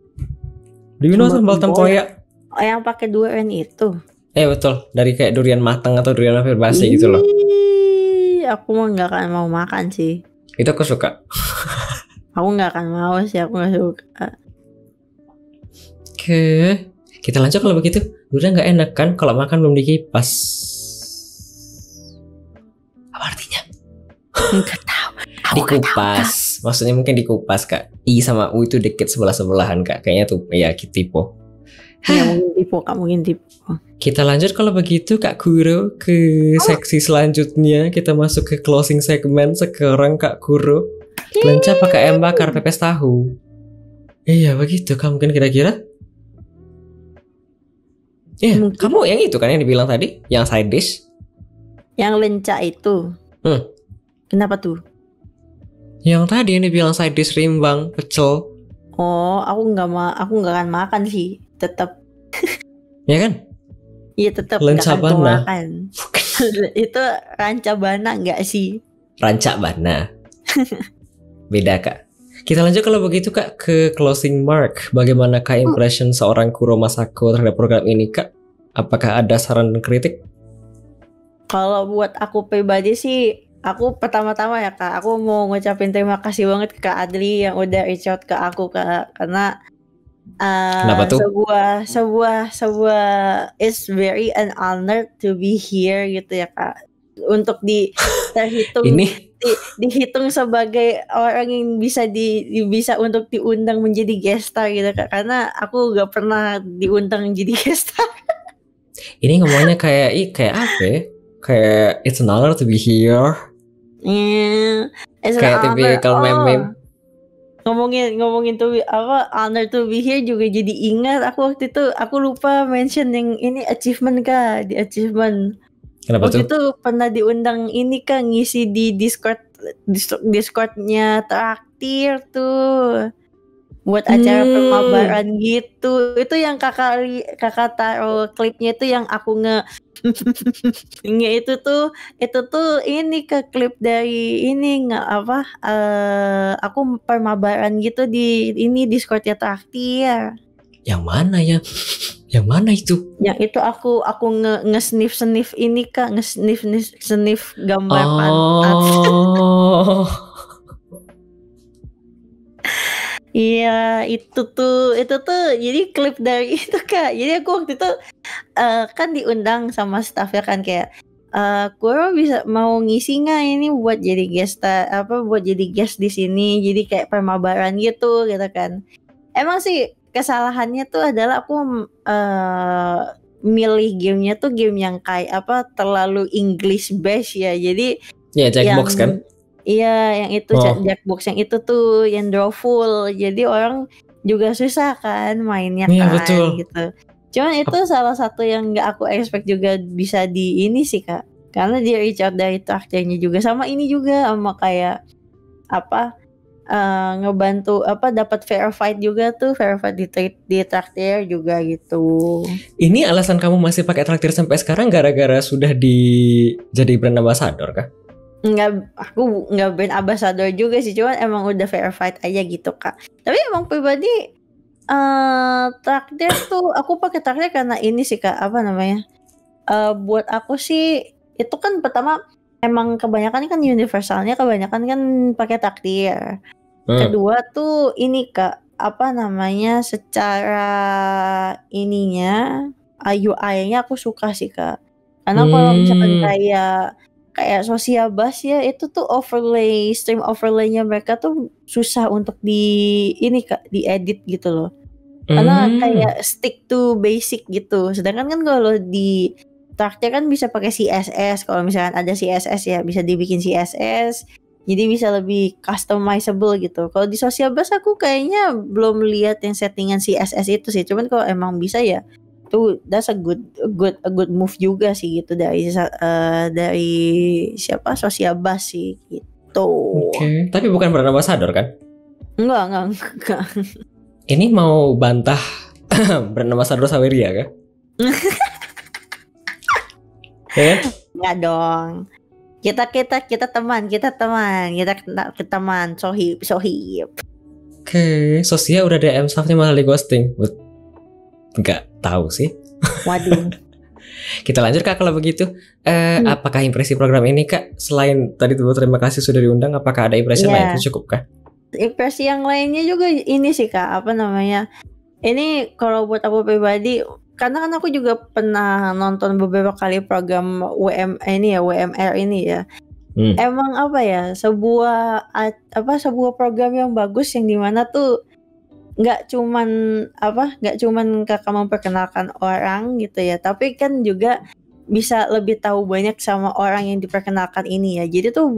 Speaker 2: Do you know sambal tempoyak?
Speaker 3: Yang pakai durian itu.
Speaker 2: Betul, dari kayak durian matang atau durian hampir basi gitu loh.
Speaker 3: Aku mah nggak akan mau makan sih.
Speaker 2: Itu aku suka.
Speaker 3: Aku nggak akan mau sih, aku nggak suka.
Speaker 2: Oke, kita lanjut kalau begitu. Durian nggak enak kan kalau makan belum dikipas. Apa artinya?
Speaker 3: Nggak tahu.
Speaker 2: Dikupas. Maksudnya mungkin dikupas Kak. I sama U itu deket sebelah-sebelahan Kak. Kayaknya tuh ya tipe.
Speaker 3: Ya mungkin tipe.
Speaker 2: Kita lanjut kalau begitu Kak Kuro ke seksi selanjutnya. Kita masuk ke closing segmen sekarang Kak Kuro. Lenca pakai ayam bakar pepes tahu. Iya begitu Kak, mungkin kira-kira. Kamu yang itu kan yang dibilang tadi, yang side dish.
Speaker 3: Yang lenca itu. Kenapa tuh?
Speaker 2: Yang tadi yang dibilang side dish rimbang, pecel.
Speaker 3: Aku nggak akan makan sih, tetap.
Speaker 2: Ya kan?
Speaker 3: Iya tetap
Speaker 2: Lencabana.
Speaker 3: Itu rancabana nggak sih?
Speaker 2: Rancabana. Beda Kak. Kita lanjut kalau begitu Kak ke closing mark. Bagaimanakah impression seorang Kuro Masako terhadap program ini Kak? Apakah ada saran dan kritik?
Speaker 3: Kalau buat aku pribadi sih, aku pertama-tama ya Kak, aku mau ngucapin terima kasih banget ke Kak Adli yang udah reach out ke aku Kak, karena
Speaker 2: Kenapa tuh?
Speaker 3: sebuah it's very an honor to be here gitu ya Kak, untuk terhitung dihitung sebagai orang yang bisa untuk diundang menjadi guest star gitu Kak, karena aku gak pernah diundang jadi guest star.
Speaker 2: Ini ngomongnya kayak apa ya? Kayak it's an honor to be here. Kayak tipikal meme.
Speaker 3: Ngomongin tuh honor to be here juga jadi ingat aku waktu itu aku lupa mention yang ini achievement Kak, di achievement.
Speaker 2: Kenapa
Speaker 3: waktu
Speaker 2: tuh?
Speaker 3: itu pernah diundang ini Kak, ngisi di Discordnya traktir tuh buat acara permabaran gitu. Itu yang kakak taruh klipnya itu yang aku itu tuh ini ke klip dari ini nggak apa aku permabaran gitu di ini Discordnya Traktir.
Speaker 2: Yang mana ya? Yang mana itu?
Speaker 3: Yang itu aku nge-sniff ini Kak, nge-sniff gambar pantat.
Speaker 2: Oh.
Speaker 3: Iya, itu tuh jadi klip dari itu Kak. Jadi aku waktu itu kan diundang sama staffnya kan kayak Kuro bisa mau ngisi nggak ini buat jadi buat jadi guest di sini. Jadi kayak permabaran gitu kan. Emang sih kesalahannya tuh adalah aku milih gamenya tuh game yang kayak terlalu English based ya. Jadi
Speaker 2: Ya, Jackbox kan?
Speaker 3: Iya, yang itu Jackbox yang itu tuh yang drawful. Jadi orang juga susah kan mainnya kan
Speaker 2: betul.
Speaker 3: gitu. Cuman itu salah satu yang nggak aku expect juga bisa di ini sih Kak. Karena dia reach out dari traktirnya juga sama ini juga sama kayak ngebantu dapat verified juga tuh, verified di traktir juga gitu.
Speaker 2: Ini alasan kamu masih pakai traktir sampai sekarang gara-gara sudah jadi brand ambassador kah?
Speaker 3: Aku nggak brand ambassador juga sih, cuman emang udah verified aja gitu Kak. Tapi emang pribadi traktir tuh aku pakai traktir karena ini sih Kak, buat aku sih itu kan pertama emang kebanyakan kan universalnya kebanyakan kan pakai traktir. Kedua tuh ini Kak, secara ininya UI-nya aku suka sih Kak. Karena kalau misalkan kayak Sociabas ya, itu tuh stream overlay-nya mereka tuh susah untuk diedit gitu loh. Karena kayak stick to basic gitu. Sedangkan kan kalau di Traktir kan bisa pakai CSS. Kalau misalkan ada CSS ya bisa dibikin CSS. Jadi bisa lebih customizable gitu. Kalau di Sociabas aku kayaknya belum lihat yang settingan CSS itu sih. Cuman kalau emang bisa ya, itu that's a good move juga sih gitu dari siapa Sociabas sih gitu.
Speaker 2: Oke. Tapi bukan brand ambassador kan?
Speaker 3: Enggak.
Speaker 2: Ini mau bantah brand ambassador Saweria kah?
Speaker 3: Enggak dong. Kita teman, sohib.
Speaker 2: Oke, Sosia udah DM staffnya malah di ghosting. Nggak tahu sih.
Speaker 3: Waduh.
Speaker 2: Kita lanjut Kak kalau begitu. Apakah impresi program ini Kak? Selain tadi tuh terima kasih sudah diundang, apakah ada impresi lain yang cukup Kak?
Speaker 3: Impresi yang lainnya juga ini sih Kak, ini kalau buat aku pribadi, karena kan aku juga pernah nonton beberapa kali program WMR ini ya. Emang sebuah program yang bagus yang dimana tuh nggak cuman kakak memperkenalkan orang gitu ya, tapi kan juga bisa lebih tahu banyak sama orang yang diperkenalkan ini ya. Jadi tuh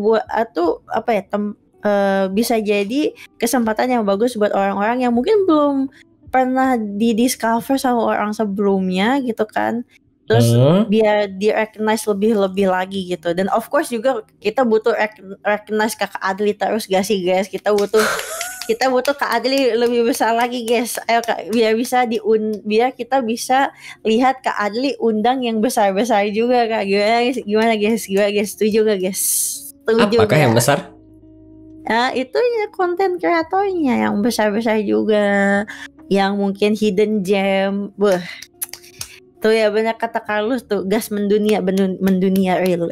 Speaker 3: bisa jadi kesempatan yang bagus buat orang-orang yang mungkin belum pernah di-discover sama orang sebelumnya gitu kan. Terus biar di-recognize lebih lagi gitu. Dan of course juga kita butuh recognize Kakak Adli terus gak sih guys? Kita butuh Kak Adli lebih besar lagi guys. Ayo Kak, biar kita bisa lihat Kak Adli undang yang besar-besar juga Kak. Gimana guys? Setuju gak guys? Setuju.
Speaker 2: Apakah yang besar?
Speaker 3: Itu ya konten kreatornya yang besar-besar juga. Yang mungkin hidden gem. Tuh ya banyak kata Carlos tuh, gas mendunia real.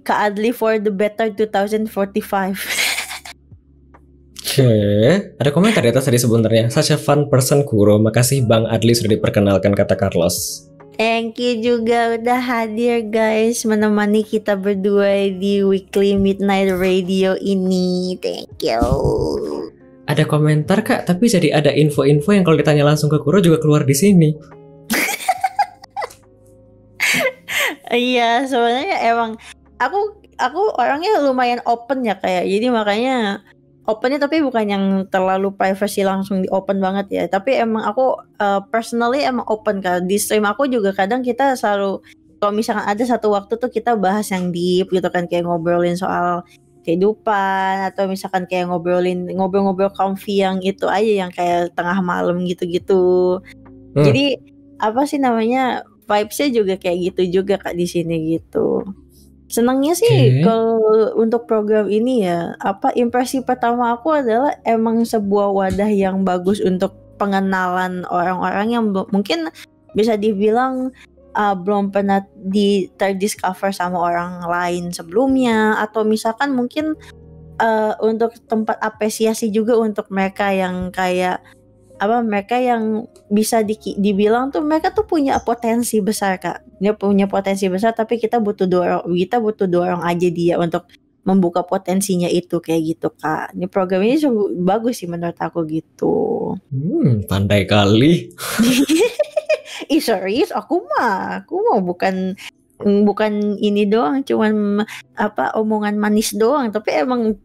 Speaker 3: Kak Adli for the better 2045.
Speaker 2: Ada komentar di atas tadi sebenarnya. Such a fun person Kuro. Makasih Bang Adli sudah diperkenalkan, kata Carlos.
Speaker 3: Thank you juga udah hadir guys, menemani kita berdua di Weekly Midnight Radio ini. Thank you.
Speaker 2: Ada komentar Kak, tapi jadi ada info-info yang kalau ditanya langsung ke Kuro juga keluar di sini.
Speaker 3: Iya, sebenarnya emang aku orangnya lumayan open ya kayak. Jadi makanya opennya tapi bukan yang terlalu privacy langsung di open banget ya. Tapi emang aku personally emang open kan. Di stream aku juga kadang kita selalu kalau misalkan ada satu waktu tuh kita bahas yang deep gitu kan, kayak ngobrolin soal kehidupan, atau misalkan kayak ngobrol-ngobrol comfy yang itu aja, yang kayak tengah malam gitu-gitu. Jadi apa sih namanya, vibes-nya juga kayak gitu juga Kak di sini gitu. Senangnya sih kalau untuk program ini ya, impresi pertama aku adalah emang sebuah wadah yang bagus untuk pengenalan orang-orang yang mungkin bisa dibilang belum pernah terdiscover sama orang lain sebelumnya, atau misalkan mungkin untuk tempat apresiasi juga untuk mereka yang kayak mereka yang bisa dibilang tuh mereka tuh punya potensi besar Kak. Dia punya potensi besar, tapi kita butuh dorong aja dia untuk membuka potensinya itu, kayak gitu Kak. Ini program ini bagus sih menurut aku gitu.
Speaker 2: Pandai kali.
Speaker 3: Serius, aku mah bukan ini doang, cuman omongan manis doang, tapi emang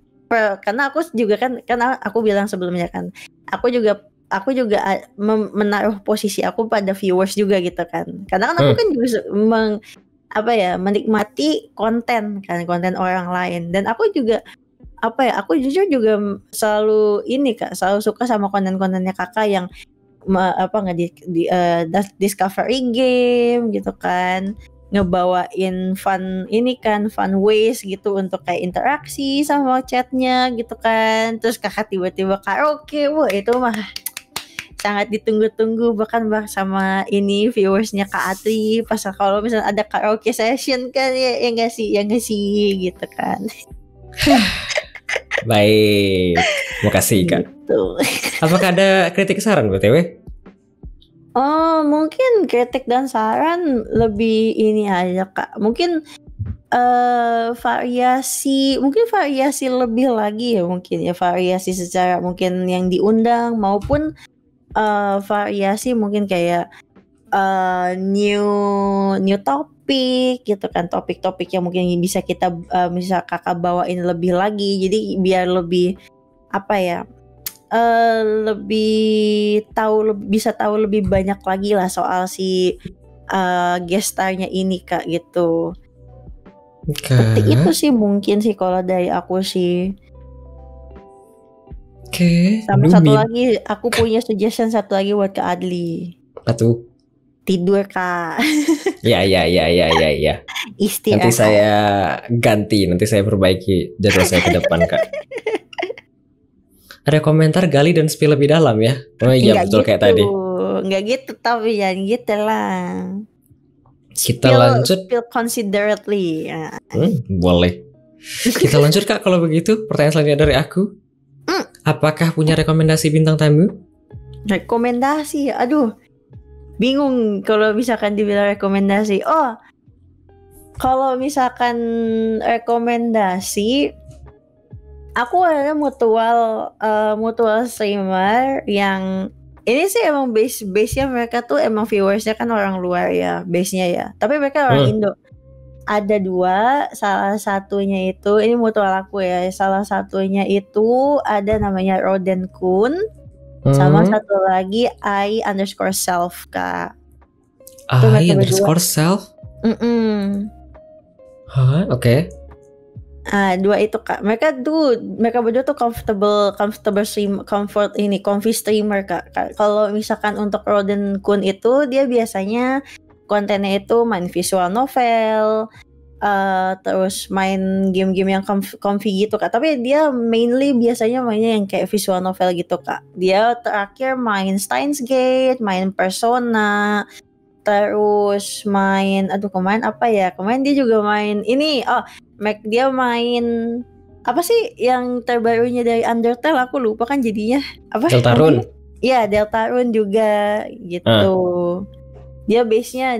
Speaker 3: karena aku juga karena aku bilang sebelumnya kan, aku juga menaruh posisi aku pada viewers juga gitu kan, karena kan aku kan juga menikmati konten orang lain, dan aku juga aku jujur juga selalu suka sama konten-kontennya kakak yang discovery game gitu kan, ngebawain fun ways gitu untuk kayak interaksi sama chatnya gitu kan. Terus kakak tiba-tiba karaoke, wah itu mah sangat ditunggu-tunggu, bahkan sama viewersnya Kak Atri pas kalau misalnya ada karaoke session kan, ya nggak sih gitu kan.
Speaker 2: Baik, makasih Kak.
Speaker 3: Gitu.
Speaker 2: Apakah ada kritik saran BTW?
Speaker 3: Oh, mungkin kritik dan saran lebih ini aja Kak. Mungkin variasi lebih lagi ya, mungkin ya variasi secara mungkin yang diundang maupun variasi mungkin kayak new topik gitu kan, topik-topik yang mungkin bisa kita bisa kakak bawain lebih lagi, jadi biar lebih bisa tahu lebih banyak lagi lah soal si guest star-nya ini Kak gitu. Seperti itu sih mungkin sih kalau dari aku sih. Sama satu lagi, aku punya suggestion satu lagi buat Kak Adli.
Speaker 2: Apa tuh?
Speaker 3: Tidur Kak.
Speaker 2: Ya.
Speaker 3: Istirahat.
Speaker 2: Nanti saya perbaiki jadwal saya ke depan Kak. Ada komentar gali dan spill lebih dalam ya. Oh iya,
Speaker 3: Nggak
Speaker 2: betul
Speaker 3: gitu.
Speaker 2: Kayak tadi.
Speaker 3: Nggak gitu, tapi jangan gitu lah.
Speaker 2: Kita lanjut.
Speaker 3: Spill considerately.
Speaker 2: Boleh. Kita lanjut Kak kalau begitu. Pertanyaan selanjutnya dari aku. Apakah punya rekomendasi bintang tamu?
Speaker 3: Rekomendasi? Aduh, bingung kalau misalkan dibilang rekomendasi. Oh, kalau misalkan rekomendasi, aku ada mutual streamer yang ini sih emang base-nya mereka tuh emang viewersnya kan orang luar ya, base-nya ya. Tapi mereka orang Indo. Ada 2, salah satunya itu ini mutual aku ya. Salah satunya itu ada namanya Roden Kun, sama satu lagi I_self Kak.
Speaker 2: I_self? Oke.
Speaker 3: Dua itu Kak. Mereka berdua tuh comfy streamer Kak. Kalau misalkan untuk Roden Kun itu dia biasanya kontennya itu main visual novel, terus main game-game yang comfy gitu Kak. Tapi dia biasanya mainnya yang kayak visual novel gitu Kak. Dia terakhir main Steins Gate, main Persona, terus main kemarin dia juga main ini. Dia main apa sih yang terbarunya dari Undertale, aku lupa kan jadinya apa?
Speaker 2: Deltarune.
Speaker 3: Iya, Deltarune juga gitu. Dia basicnya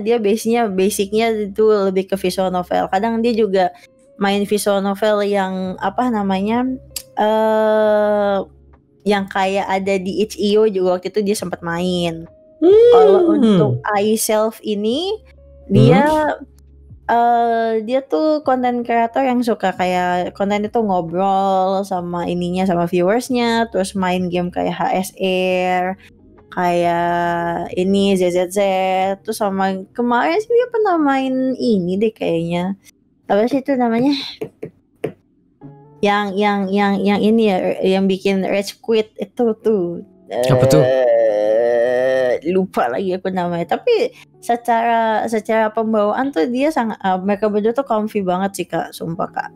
Speaker 3: itu lebih ke visual novel. Kadang dia juga main visual novel yang yang kayak ada di itch.io juga, waktu itu dia sempat main. Kalau untuk I_self ini dia tuh konten kreator yang suka kayak konten itu ngobrol sama viewersnya, terus main game kayak HSR, kayak ini ZZZ, terus sama kemarin sih dia pernah main ini deh kayaknya, apa sih itu namanya, yang ini ya, yang bikin Rage Quit itu tuh.
Speaker 2: Apa tuh?
Speaker 3: Lupa lagi aku namanya. Tapi secara pembawaan tuh dia sangat mereka berdua tuh comfy banget sih Kak, sumpah Kak.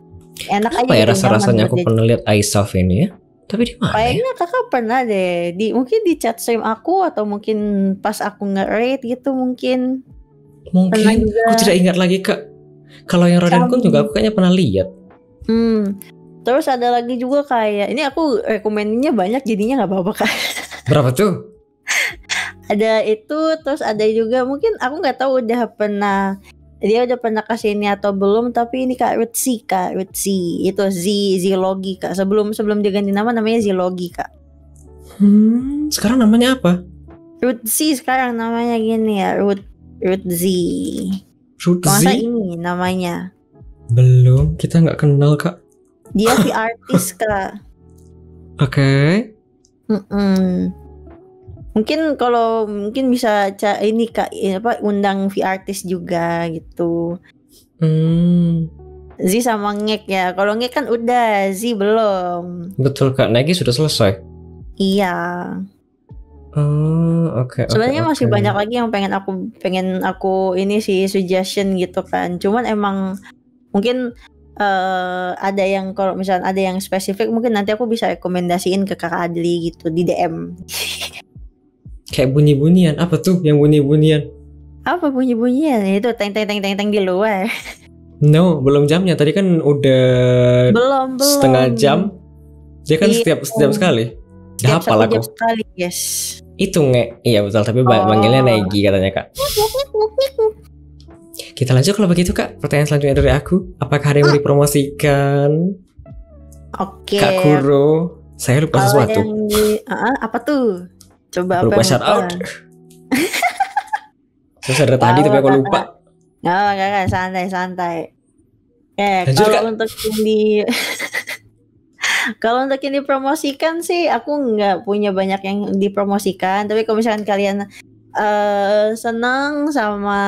Speaker 3: Enak
Speaker 2: Apa
Speaker 3: aja
Speaker 2: ya
Speaker 3: gitu,
Speaker 2: rasa-rasanya
Speaker 3: nyaman
Speaker 2: aku
Speaker 3: buat
Speaker 2: pernah lihat Isoft ini ya. Tapi di mana ya?
Speaker 3: kayaknya Kakak pernah deh mungkin di chat stream aku atau mungkin pas aku nge-raid gitu mungkin. Pernah
Speaker 2: Mungkin
Speaker 3: juga.
Speaker 2: aku tidak ingat lagi Kak. Kalau yang Raden Kun juga aku kayaknya pernah lihat.
Speaker 3: Terus ada lagi juga kayak ini aku rekomendinya banyak jadinya nggak apa-apa Kak.
Speaker 2: Berapa tuh?
Speaker 3: Ada itu, terus ada juga mungkin aku nggak tahu dia udah pernah kasih ini atau belum, tapi ini Kak Rutsi itu Zilogi Kak, sebelum dia ganti nama namanya Zilogi Kak.
Speaker 2: Sekarang namanya apa?
Speaker 3: Rutsi sekarang namanya gini ya, Rutzi.
Speaker 2: Rutzi?
Speaker 3: Ini namanya.
Speaker 2: Belum, kita nggak kenal Kak.
Speaker 3: Dia artis Kak.
Speaker 2: Oke.
Speaker 3: Mungkin bisa ini Kak undang artis juga gitu. Z sama Ngek ya. Kalau Ngek kan udah, Z belum.
Speaker 2: Betul Kak, Nagi sudah selesai.
Speaker 3: Iya.
Speaker 2: Oke.
Speaker 3: Sebenarnya masih banyak lagi yang pengen aku ini sih suggestion gitu kan. Cuman emang mungkin ada yang kalau misalnya ada yang spesifik mungkin nanti aku bisa rekomendasiin ke Kakak Adli gitu di DM.
Speaker 2: Kayak bunyi-bunyian, apa tuh yang bunyi-bunyian?
Speaker 3: Apa bunyi-bunyian? Itu teng di luar.
Speaker 2: No, belum jamnya. Tadi kan udah
Speaker 3: belum
Speaker 2: setengah jam. Dia kan setiap sekali. Udah hafal aku.
Speaker 3: Jam sekali, yes.
Speaker 2: Itu Ngek. Iya betul, tapi manggilnya Negi katanya Kak. Kita lanjut kalau begitu Kak. Pertanyaan selanjutnya dari aku. Apakah ada yang mau dipromosikan?
Speaker 3: Oke.
Speaker 2: Kak Kuro, saya lupa sesuatu.
Speaker 3: Apa tuh? Coba
Speaker 2: lupa shout out. Saya dari tadi tapi aku lupa.
Speaker 3: Enggak, santai. Kalau untuk ini kalau untuk yang dipromosikan sih aku nggak punya banyak yang dipromosikan, tapi kalau misalkan kalian senang sama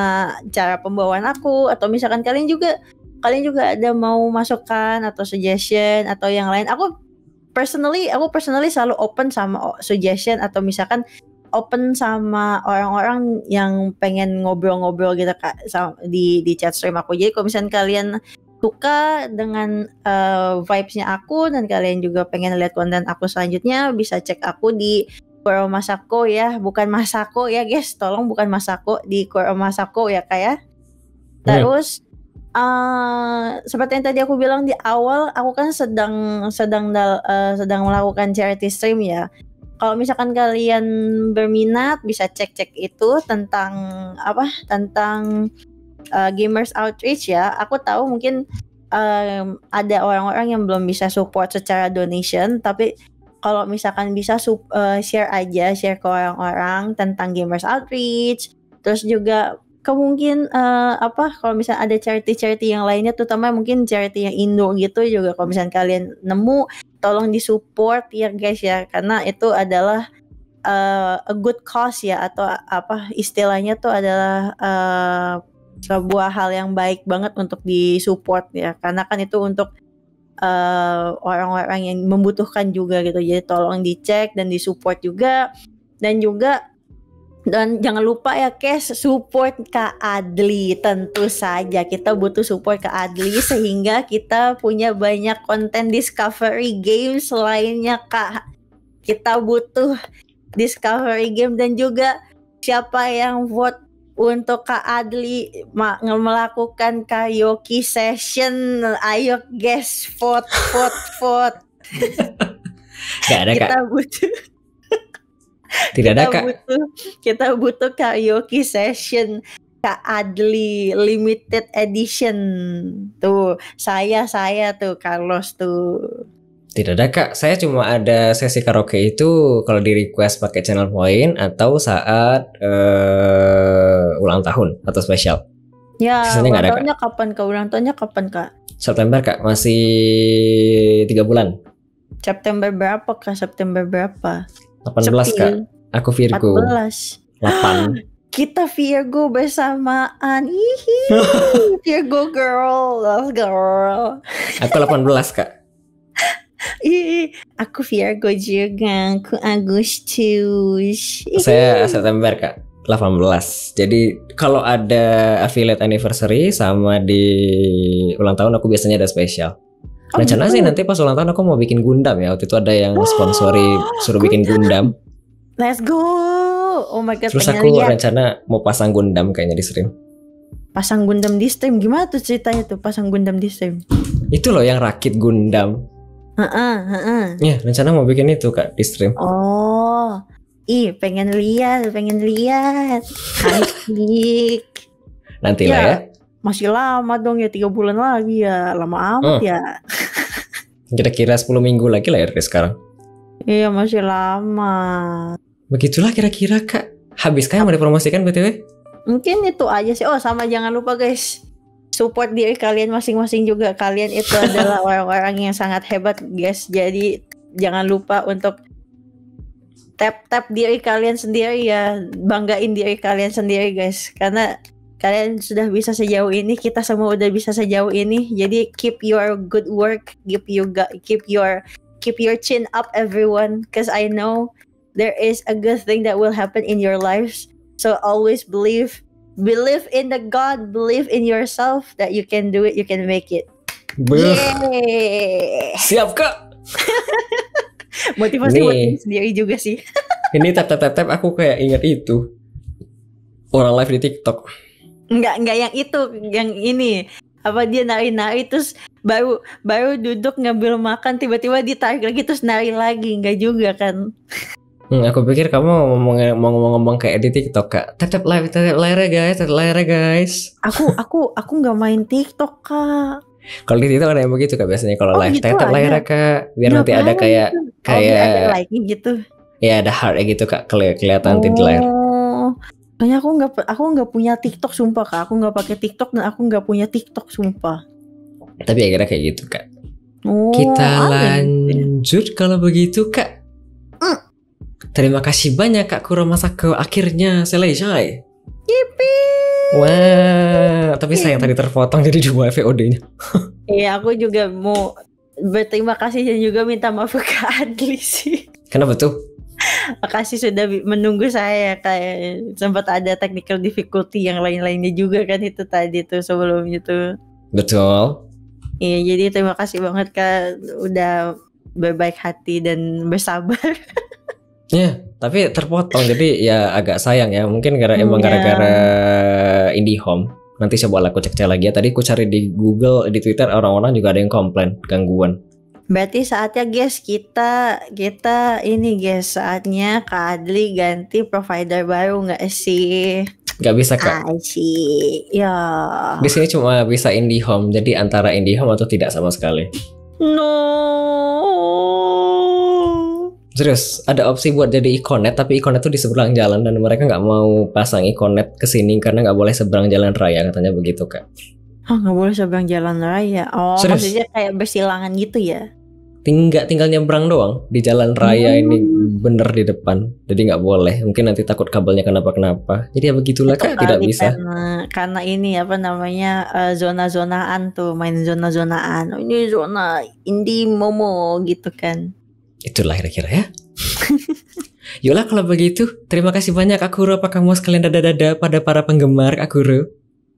Speaker 3: cara pembawaan aku atau misalkan kalian juga ada mau masukan atau suggestion atau yang lain, aku personally selalu open sama suggestion atau misalkan open sama orang-orang yang pengen ngobrol-ngobrol gitu Kak di chat stream aku. Jadi kalau misalkan kalian suka dengan vibes-nya aku dan kalian juga pengen lihat konten aku selanjutnya, bisa cek aku di Kuro Masako ya, bukan Masako ya guys, tolong bukan Masako, di Kuro Masako ya Kak ya. Terus seperti yang tadi aku bilang di awal, aku kan sedang melakukan charity stream ya. Kalau misalkan kalian berminat bisa cek itu tentang Gamers Outreach ya. Aku tahu mungkin ada orang-orang yang belum bisa support secara donation, tapi kalau misalkan bisa share ke orang-orang tentang Gamers Outreach. Terus juga kemungkin kalau misalnya ada charity yang lainnya, terutama mungkin charity yang Indo gitu juga, kalau misalnya kalian nemu, tolong disupport ya guys ya, karena itu adalah a good cause ya, atau istilahnya tuh adalah sebuah hal yang baik banget untuk disupport ya, karena kan itu untuk orang-orang yang membutuhkan juga gitu. Jadi tolong dicek dan disupport juga, dan jangan lupa ya guys, support Kak Adli. Tentu saja kita butuh support Kak Adli sehingga kita punya banyak konten discovery game lainnya Kak. Kita butuh discovery game, dan juga siapa yang vote untuk Kak Adli melakukan karaoke session, ayo guys, vote.
Speaker 2: Gak ada
Speaker 3: kita
Speaker 2: Kak.
Speaker 3: butuh
Speaker 2: Tidak ada Kak.
Speaker 3: Kita butuh karaoke session Kak Adli limited edition. Tuh, saya tuh Carlos tuh.
Speaker 2: Tidak ada Kak. Saya cuma ada sesi karaoke itu kalau di request pakai channel point atau saat ulang tahun atau spesial.
Speaker 3: Ya,
Speaker 2: ulang
Speaker 3: tahunnya kapan Kak? Ulang tahunnya kapan Kak?
Speaker 2: September Kak, masih 3 bulan.
Speaker 3: September berapa Kak?
Speaker 2: 18 Kak. Aku Virgo.
Speaker 3: 14.
Speaker 2: 8.
Speaker 3: Kita Virgo bersamaan. Virgo girl, love girl.
Speaker 2: Aku 18 Kak.
Speaker 3: Ih, aku Virgo juga, aku Agustus.
Speaker 2: Saya September Kak, 18. Jadi kalau ada affiliate anniversary sama di ulang tahun aku biasanya ada spesial. Rencana
Speaker 3: gitu?
Speaker 2: sih nanti pas ulang tahun aku mau bikin Gundam ya. Waktu itu ada yang sponsori suruh bikin Gundam.
Speaker 3: Let's go. Oh my god,
Speaker 2: Terus
Speaker 3: pengen
Speaker 2: aku
Speaker 3: lihat.
Speaker 2: rencana mau pasang Gundam kayaknya di stream.
Speaker 3: Pasang Gundam di stream. Gimana tuh ceritanya tuh pasang Gundam di stream?
Speaker 2: Itu loh yang rakit Gundam.
Speaker 3: Heeh.
Speaker 2: Ya, rencana mau bikin itu Kak di stream.
Speaker 3: Oh. Ih, pengen lihat. Asik.
Speaker 2: Nantilah ya.
Speaker 3: Masih lama dong ya, 3 bulan lagi ya. Lama amat ya.
Speaker 2: Kira-kira 10 minggu lagi lah ya dari sekarang.
Speaker 3: Iya, masih lama.
Speaker 2: Begitulah kira-kira Kak. Habis kan yang mau dipromosikan BTW?
Speaker 3: Mungkin itu aja sih. Oh, sama jangan lupa guys, support diri kalian masing-masing juga. Kalian itu adalah orang-orang yang sangat hebat guys. Jadi jangan lupa untuk tap diri kalian sendiri ya. Banggain diri kalian sendiri guys. Karena kalian sudah bisa sejauh ini, kita semua udah bisa sejauh ini. Jadi keep your good work, keep your chin up everyone, because I know there is a good thing that will happen in your lives. So always believe in the God, believe in yourself that you can do it, you can make it. Yeay.
Speaker 2: Siap Kak.
Speaker 3: Motivasi buat diri sendiri juga sih.
Speaker 2: Ini tap aku kayak ingat itu. Orang live di TikTok.
Speaker 3: Enggak yang itu, yang ini. Apa dia nari-nari terus baru duduk ngambil makan, tiba-tiba ditarik lagi terus nari lagi. Enggak juga kan.
Speaker 2: Aku pikir kamu mau ngomong kayak di TikTok Kak. Tap layarnya guys.
Speaker 3: Aku nggak main TikTok Kak.
Speaker 2: Kalau di TikTok ada yang begitu Kak biasanya kalau live.
Speaker 3: Gitu
Speaker 2: Tap layarnya Kak. Biar nanti ada kayak
Speaker 3: ada like gitu.
Speaker 2: Ya ada heart gitu Kak, kelihatan nanti di layar.
Speaker 3: Kayaknya aku nggak punya TikTok sumpah Kak. Aku nggak pakai TikTok dan aku nggak punya TikTok sumpah.
Speaker 2: Tapi akhirnya kayak gitu Kak. Kita lanjut kalau begitu Kak. Terima kasih banyak Kak Kuro Masako, akhirnya selesai.
Speaker 3: Yippee.
Speaker 2: Wah, tapi sayang tadi terpotong jadi 2 VOD-nya.
Speaker 3: Iya, aku juga mau berterima kasih dan juga minta maaf ke Adli sih.
Speaker 2: Kenapa tuh?
Speaker 3: Makasih sudah menunggu saya, kayak sempat ada technical difficulty yang lain-lainnya juga kan itu tadi tuh sebelumnya tuh.
Speaker 2: Betul.
Speaker 3: Iya, jadi terima kasih banget Kak udah berbaik hati dan bersabar.
Speaker 2: Ya, tapi terpotong jadi ya agak sayang ya. Mungkin emang gara-gara IndiHome. Nanti coba aku cek lagi ya. Tadi aku cari di Google, di Twitter orang-orang juga ada yang komplain gangguan.
Speaker 3: Berarti saatnya guys kita ini guys, saatnya Kak Adli ganti provider baru nggak sih?
Speaker 2: Gak bisa Kak.
Speaker 3: Sih, ya.
Speaker 2: Di sini cuma bisa IndiHome. Jadi antara IndiHome atau tidak sama sekali.
Speaker 3: No.
Speaker 2: Serius, ada opsi buat jadi Iconet, tapi Iconet tuh di seberang jalan dan mereka nggak mau pasang Iconet ke sini karena nggak boleh seberang jalan raya, katanya begitu Kak.
Speaker 3: Nggak boleh seberang jalan raya. Oh, serius? Maksudnya kayak bersilangan gitu ya?
Speaker 2: Tinggal nyebrang doang di jalan raya ini bener di depan, jadi nggak boleh. Mungkin nanti takut kabelnya kenapa. Jadi ya begitulah Kak, tidak bisa.
Speaker 3: Karena ini apa namanya zona-zonaan tuh, main zona-zonaan. Oh, ini zona Indi Momo gitu kan.
Speaker 2: Itulah kira-kira ya. Yolah kalau begitu, terima kasih banyak Akuro. Apa kamu sekalian dada-dada pada para penggemar Akuro?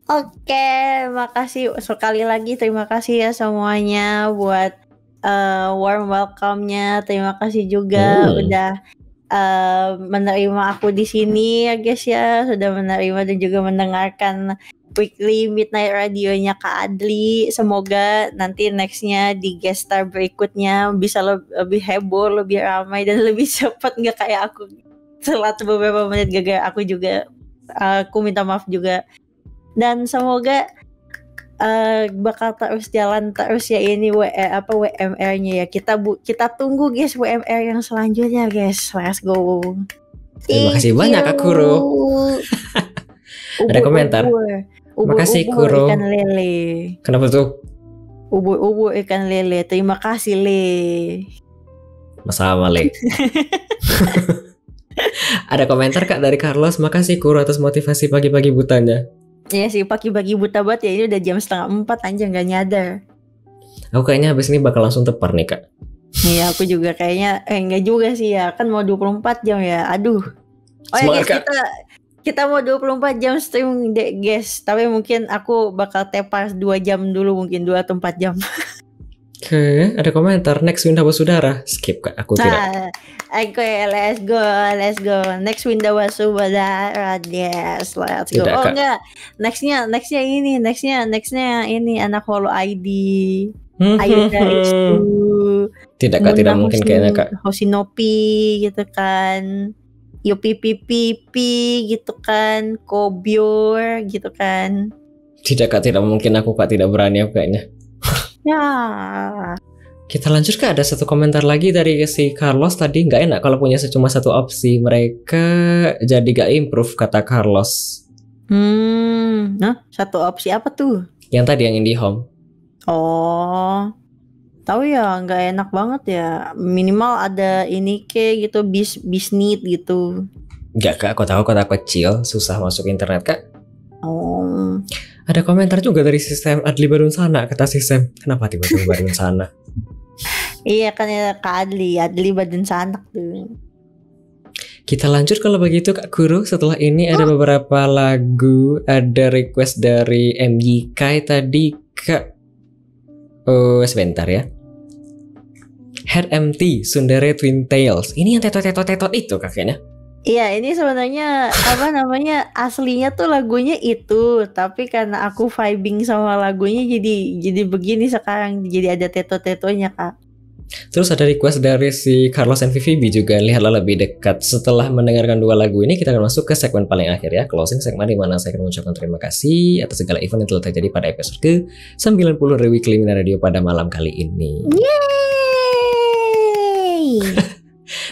Speaker 3: Oke, makasih sekali lagi. Terima kasih ya semuanya buat warm welcome-nya. Terima kasih juga udah menerima aku di sini ya guys ya. Sudah menerima dan juga mendengarkan weekly midnight radionya Kak Adli. Semoga nanti nextnya di guest star berikutnya bisa lebih heboh, lebih ramai dan lebih cepat, nggak kayak aku telat beberapa menit gara-gara aku juga. Aku minta maaf juga. Dan semoga bakal terus jalan terus ya ini WMR-nya ya. Kita tunggu guys WMR yang selanjutnya guys. Let's go.
Speaker 2: Terima kasih banyak Kak Kuro. Ada komentar. Makasih Kuro.
Speaker 3: Ikan lele.
Speaker 2: Kenapa tuh?
Speaker 3: Ubur ikan lele. Terima kasih Le.
Speaker 2: Sama Le. Ada komentar Kak dari Carlos. Makasih Kuro atas motivasi pagi-pagi butanya.
Speaker 3: Iya sih, pagi-pagi buta banget ya. Ini udah jam 3:30 aja, gak nyadar.
Speaker 2: Aku kayaknya habis ini bakal langsung tepar nih Kak.
Speaker 3: Iya, aku juga kayaknya enggak juga sih ya. Kan mau 24 jam ya. Aduh. Oh ya guys, kita mau 24 jam streaming deh guys. Tapi mungkin aku bakal tepas 2 jam dulu, mungkin 2 atau 4 jam.
Speaker 2: Oke, ada komentar. Next Winda Wasudara. Skip Kak, aku tidak.
Speaker 3: Oke, let's go. Next Winda Wasudara. Yes, let's go.
Speaker 2: Tidak,
Speaker 3: Oh
Speaker 2: Kak.
Speaker 3: enggak. Nextnya ini anak Holo ID. Ayo guys.
Speaker 2: Tidak Kak, tidak mungkin kayaknya Kak.
Speaker 3: Hoshinopi gitu kan. Yo pipi gitu kan. Kobyor gitu kan.
Speaker 2: Tidak Kak, tidak mungkin aku Kak, tidak berani aku kayaknya.
Speaker 3: Ya.
Speaker 2: Kita lanjut Kak, ada satu komentar lagi dari si Carlos tadi. Nggak enak kalau punya cuma satu opsi. Mereka jadi gak improve, kata Carlos.
Speaker 3: Nah, satu opsi apa tuh?
Speaker 2: Yang tadi yang IndiHome.
Speaker 3: Oh, tahu ya, nggak enak banget ya. Minimal ada ini kayak gitu, bisnit gitu.
Speaker 2: Nggak Kak, aku tahu kota kecil, susah masuk internet Kak.
Speaker 3: Oh.
Speaker 2: Ada komentar juga dari sistem Adli Barun Sana, kata sistem. Kenapa tiba-tiba Barun Sana?
Speaker 3: Iya kan ya Kak Adli Barun Sana tuh.
Speaker 2: Kita lanjut kalau begitu Kak Guru. Setelah ini ada beberapa lagu, ada request dari MYK tadi Kak. Oh, sebentar ya. Head Empty, Sundere Twin Tails. Ini yang tetot itu kakeknya.
Speaker 3: Iya, ini sebenarnya apa namanya, aslinya tuh lagunya itu, tapi karena aku vibing sama lagunya jadi begini sekarang, jadi ada teto-tetonya Kak.
Speaker 2: Terus ada request dari si Carlos and VVB juga, lihatlah lebih dekat. Setelah mendengarkan dua lagu ini, kita akan masuk ke segmen paling akhir ya, closing segmen di mana saya akan mengucapkan terima kasih atas segala event yang telah terjadi pada episode ke-90 dari Weekly Mina Radio pada malam kali ini.
Speaker 3: Yeay!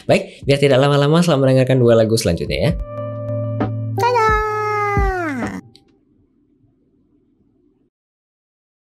Speaker 2: Baik, biar tidak lama-lama, selamat mendengarkan dua lagu selanjutnya ya.